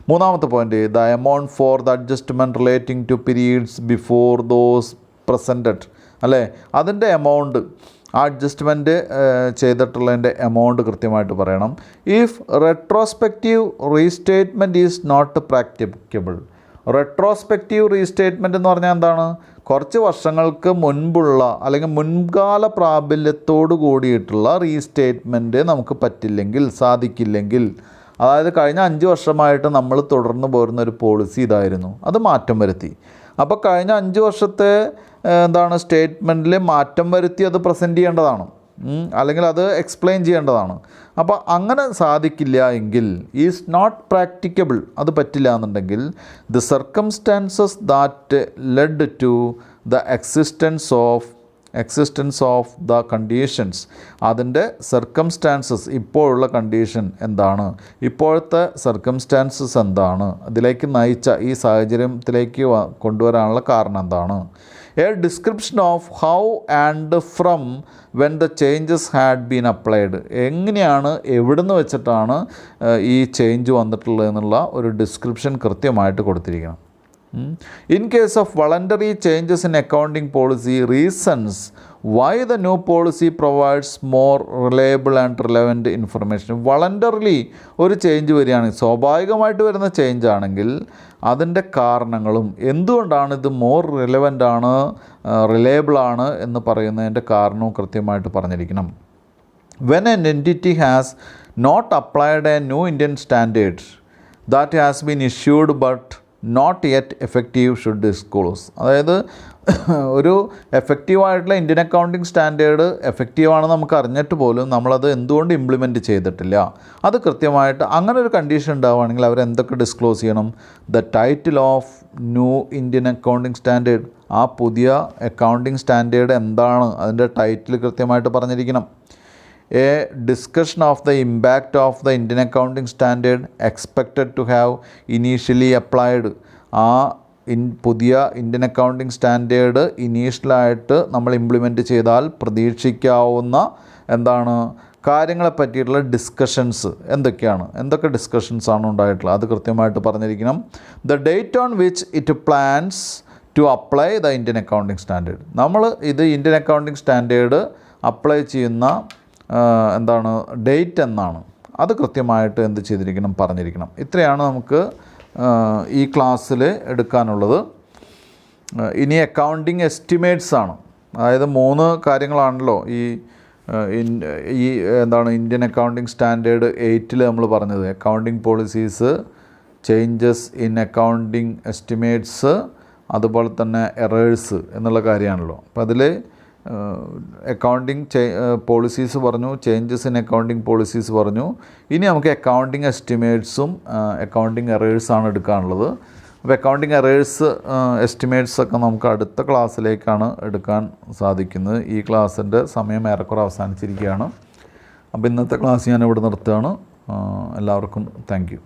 [SPEAKER 1] മൂന്നാമത്തെ point, the amount for the adjustment relating to periods before those presented. അല്ലേ, അതിൻ്റെ എമൗണ്ട്, ആ അഡ്ജസ്റ്റ്മെൻറ്റ് ചെയ്തിട്ടുള്ളതിൻ്റെ എമൗണ്ട് കൃത്യമായിട്ട് പറയണം. If retrospective restatement is not practicable. Retrospective restatement എന്ന് പറഞ്ഞാൽ എന്താണ്, കുറച്ച് വർഷങ്ങൾക്ക് മുൻപുള്ള അല്ലെങ്കിൽ മുൻകാല പ്രാബല്യത്തോട് കൂടിയിട്ടുള്ള റീസ്റ്റേറ്റ്മെൻറ്റ് നമുക്ക് പറ്റില്ലെങ്കിൽ, സാധിക്കില്ലെങ്കിൽ, അതായത് കഴിഞ്ഞ 5 വർഷമായിട്ട് നമ്മൾ തുടർന്ന് പോരുന്ന ഒരു പോളിസി ഇതായിരുന്നു, അത് മാറ്റം വരുത്തി. അപ്പോൾ കഴിഞ്ഞ 5 വർഷത്തെ സ്റ്റേറ്റ്മെൻറ്റിൽ മാറ്റം വരുത്തി അത് പ്രസൻറ്റ് ചെയ്യേണ്ടതാണ്, അല്ലെങ്കിൽ അത് എക്സ്പ്ലെയിൻ ചെയ്യേണ്ടതാണ്. അപ്പോൾ അങ്ങനെ സാധിക്കില്ല എങ്കിൽ, ഈസ് നോട്ട് പ്രാക്ടിക്കബിൾ, അത് പറ്റില്ല എന്നുണ്ടെങ്കിൽ, the circumstances that led to the existence of the conditions. അതിൻ്റെ സർക്കംസ്റ്റാൻസസ്, ഇപ്പോഴുള്ള കണ്ടീഷൻ എന്താണ്, ഇപ്പോഴത്തെ സർക്കംസ്റ്റാൻസസ് എന്താണ്, അതിലേക്ക് നയിച്ച ഈ സാഹചര്യത്തിലേക്ക് കൊണ്ടുവരാനുള്ള കാരണം എന്താണ്. A description of how and from when the changes had been applied. എങ്ങനെയാണ്, എവിടുന്ന് വെച്ചിട്ടാണ് ഈ ചേഞ്ച് വന്നിട്ടുള്ളത് എന്നുള്ള ഒരു ഡിസ്ക്രിപ്ഷൻ കൃത്യമായിട്ട് കൊടുത്തിരിക്കണം. In case of voluntary changes in accounting policy, reasons why the new policy provides more reliable and relevant information. വളണ്ടറിലി ഒരു change വരികയാണെങ്കിൽ, സ്വാഭാവികമായിട്ട് വരുന്ന ചേഞ്ച് ആണെങ്കിൽ അതിൻ്റെ കാരണങ്ങളും എന്തുകൊണ്ടാണ് ഇത് മോർ റിലവൻ്റ് ആണ്, റിലയബിൾ ആണ് എന്ന് പറയുന്നതിൻ്റെ കാരണവും കൃത്യമായിട്ട് പറഞ്ഞിരിക്കണം. When an entity has not applied a new Indian standard that has been issued but not yet effective should disclose. അതായത് ഒരു എഫക്റ്റീവായിട്ടുള്ള ഇന്ത്യൻ അക്കൗണ്ടിങ് സ്റ്റാൻഡേർഡ് എഫക്റ്റീവാണെന്ന് നമുക്ക് അറിഞ്ഞിട്ട് പോലും നമ്മളത് എന്തുകൊണ്ട് ഇംപ്ലിമെൻറ്റ് ചെയ്തിട്ടില്ല, അത് കൃത്യമായിട്ട് അങ്ങനെ ഒരു കണ്ടീഷൻ ഉണ്ടാവുകയാണെങ്കിൽ അവരെന്തൊക്കെ ഡിസ്ക്ലോസ് ചെയ്യണം. The title of new Indian accounting standard, ആ പുതിയ അക്കൗണ്ടിങ് സ്റ്റാൻഡേർഡ് എന്താണ്, അതിൻ്റെ ടൈറ്റിൽ കൃത്യമായിട്ട് പറഞ്ഞിരിക്കണം. A discussion of the impact of the Indian accounting standard expected to have initially applied. ആ പുതിയ ഇന്ത്യൻ അക്കൗണ്ടിങ് സ്റ്റാൻഡേർഡ് ഇനീഷ്യലായിട്ട് നമ്മൾ ഇംപ്ലിമെൻറ്റ് ചെയ്താൽ പ്രതീക്ഷിക്കാവുന്ന കാര്യങ്ങളെ പറ്റിയിട്ടുള്ള ഡിസ്കഷൻസ് എന്തൊക്കെ ഡിസ്കഷൻസാണ് ഉണ്ടായിട്ടുള്ളത്, അത് കൃത്യമായിട്ട് പറഞ്ഞിരിക്കണം. The date on which it plans to apply the Indian accounting standard. നമ്മൾ ഇത് ഇന്ത്യൻ അക്കൗണ്ടിങ് സ്റ്റാൻഡേർഡ് അപ്ലൈ ചെയ്യുന്ന ഡേറ്റ് എന്നാണ്, അത് കൃത്യമായിട്ട് എന്ത് ചെയ്തിരിക്കണം, പറഞ്ഞിരിക്കണം. ഇത്രയാണ് നമുക്ക് ഈ ക്ലാസ്സിൽ എടുക്കാനുള്ളത്. ഇനി അക്കൗണ്ടിങ് എസ്റ്റിമേറ്റ്സ് ആണ്. അതായത് 3 കാര്യങ്ങളാണല്ലോ ഈ എന്താണ് ഇന്ത്യൻ അക്കൗണ്ടിങ് സ്റ്റാൻഡേർഡ് 8 നമ്മൾ പറഞ്ഞത്. Accounting policies, changes in accounting estimates, അതുപോലെ തന്നെ എറേഴ്സ് എന്നുള്ള കാര്യമാണല്ലോ. അപ്പോൾ അതിൽ അക്കൗണ്ടിങ് പോളിസീസ് പറഞ്ഞു, ചേഞ്ചസ് ഇൻ അക്കൗണ്ടിങ് പോളിസീസ് പറഞ്ഞു. ഇനി നമുക്ക് അക്കൗണ്ടിങ് എസ്റ്റിമേറ്റ്സും അക്കൗണ്ടിങ് എറേഴ്സാണ് എടുക്കാനുള്ളത്. അപ്പോൾ അക്കൗണ്ടിങ് എറേഴ്സ് എസ്റ്റിമേറ്റ്സ് ഒക്കെ നമുക്ക് അടുത്ത ക്ലാസ്സിലേക്കാണ് എടുക്കാൻ സാധിക്കുന്നത്. ഈ ക്ലാസ്സിൻ്റെ സമയം ഏറെക്കുറെ അവസാനിച്ചിരിക്കുകയാണ്. അപ്പോൾ ഇന്നത്തെ ക്ലാസ് ഞാൻ ഇവിടെ നിർത്തുകയാണ്. എല്ലാവർക്കും താങ്ക് യു.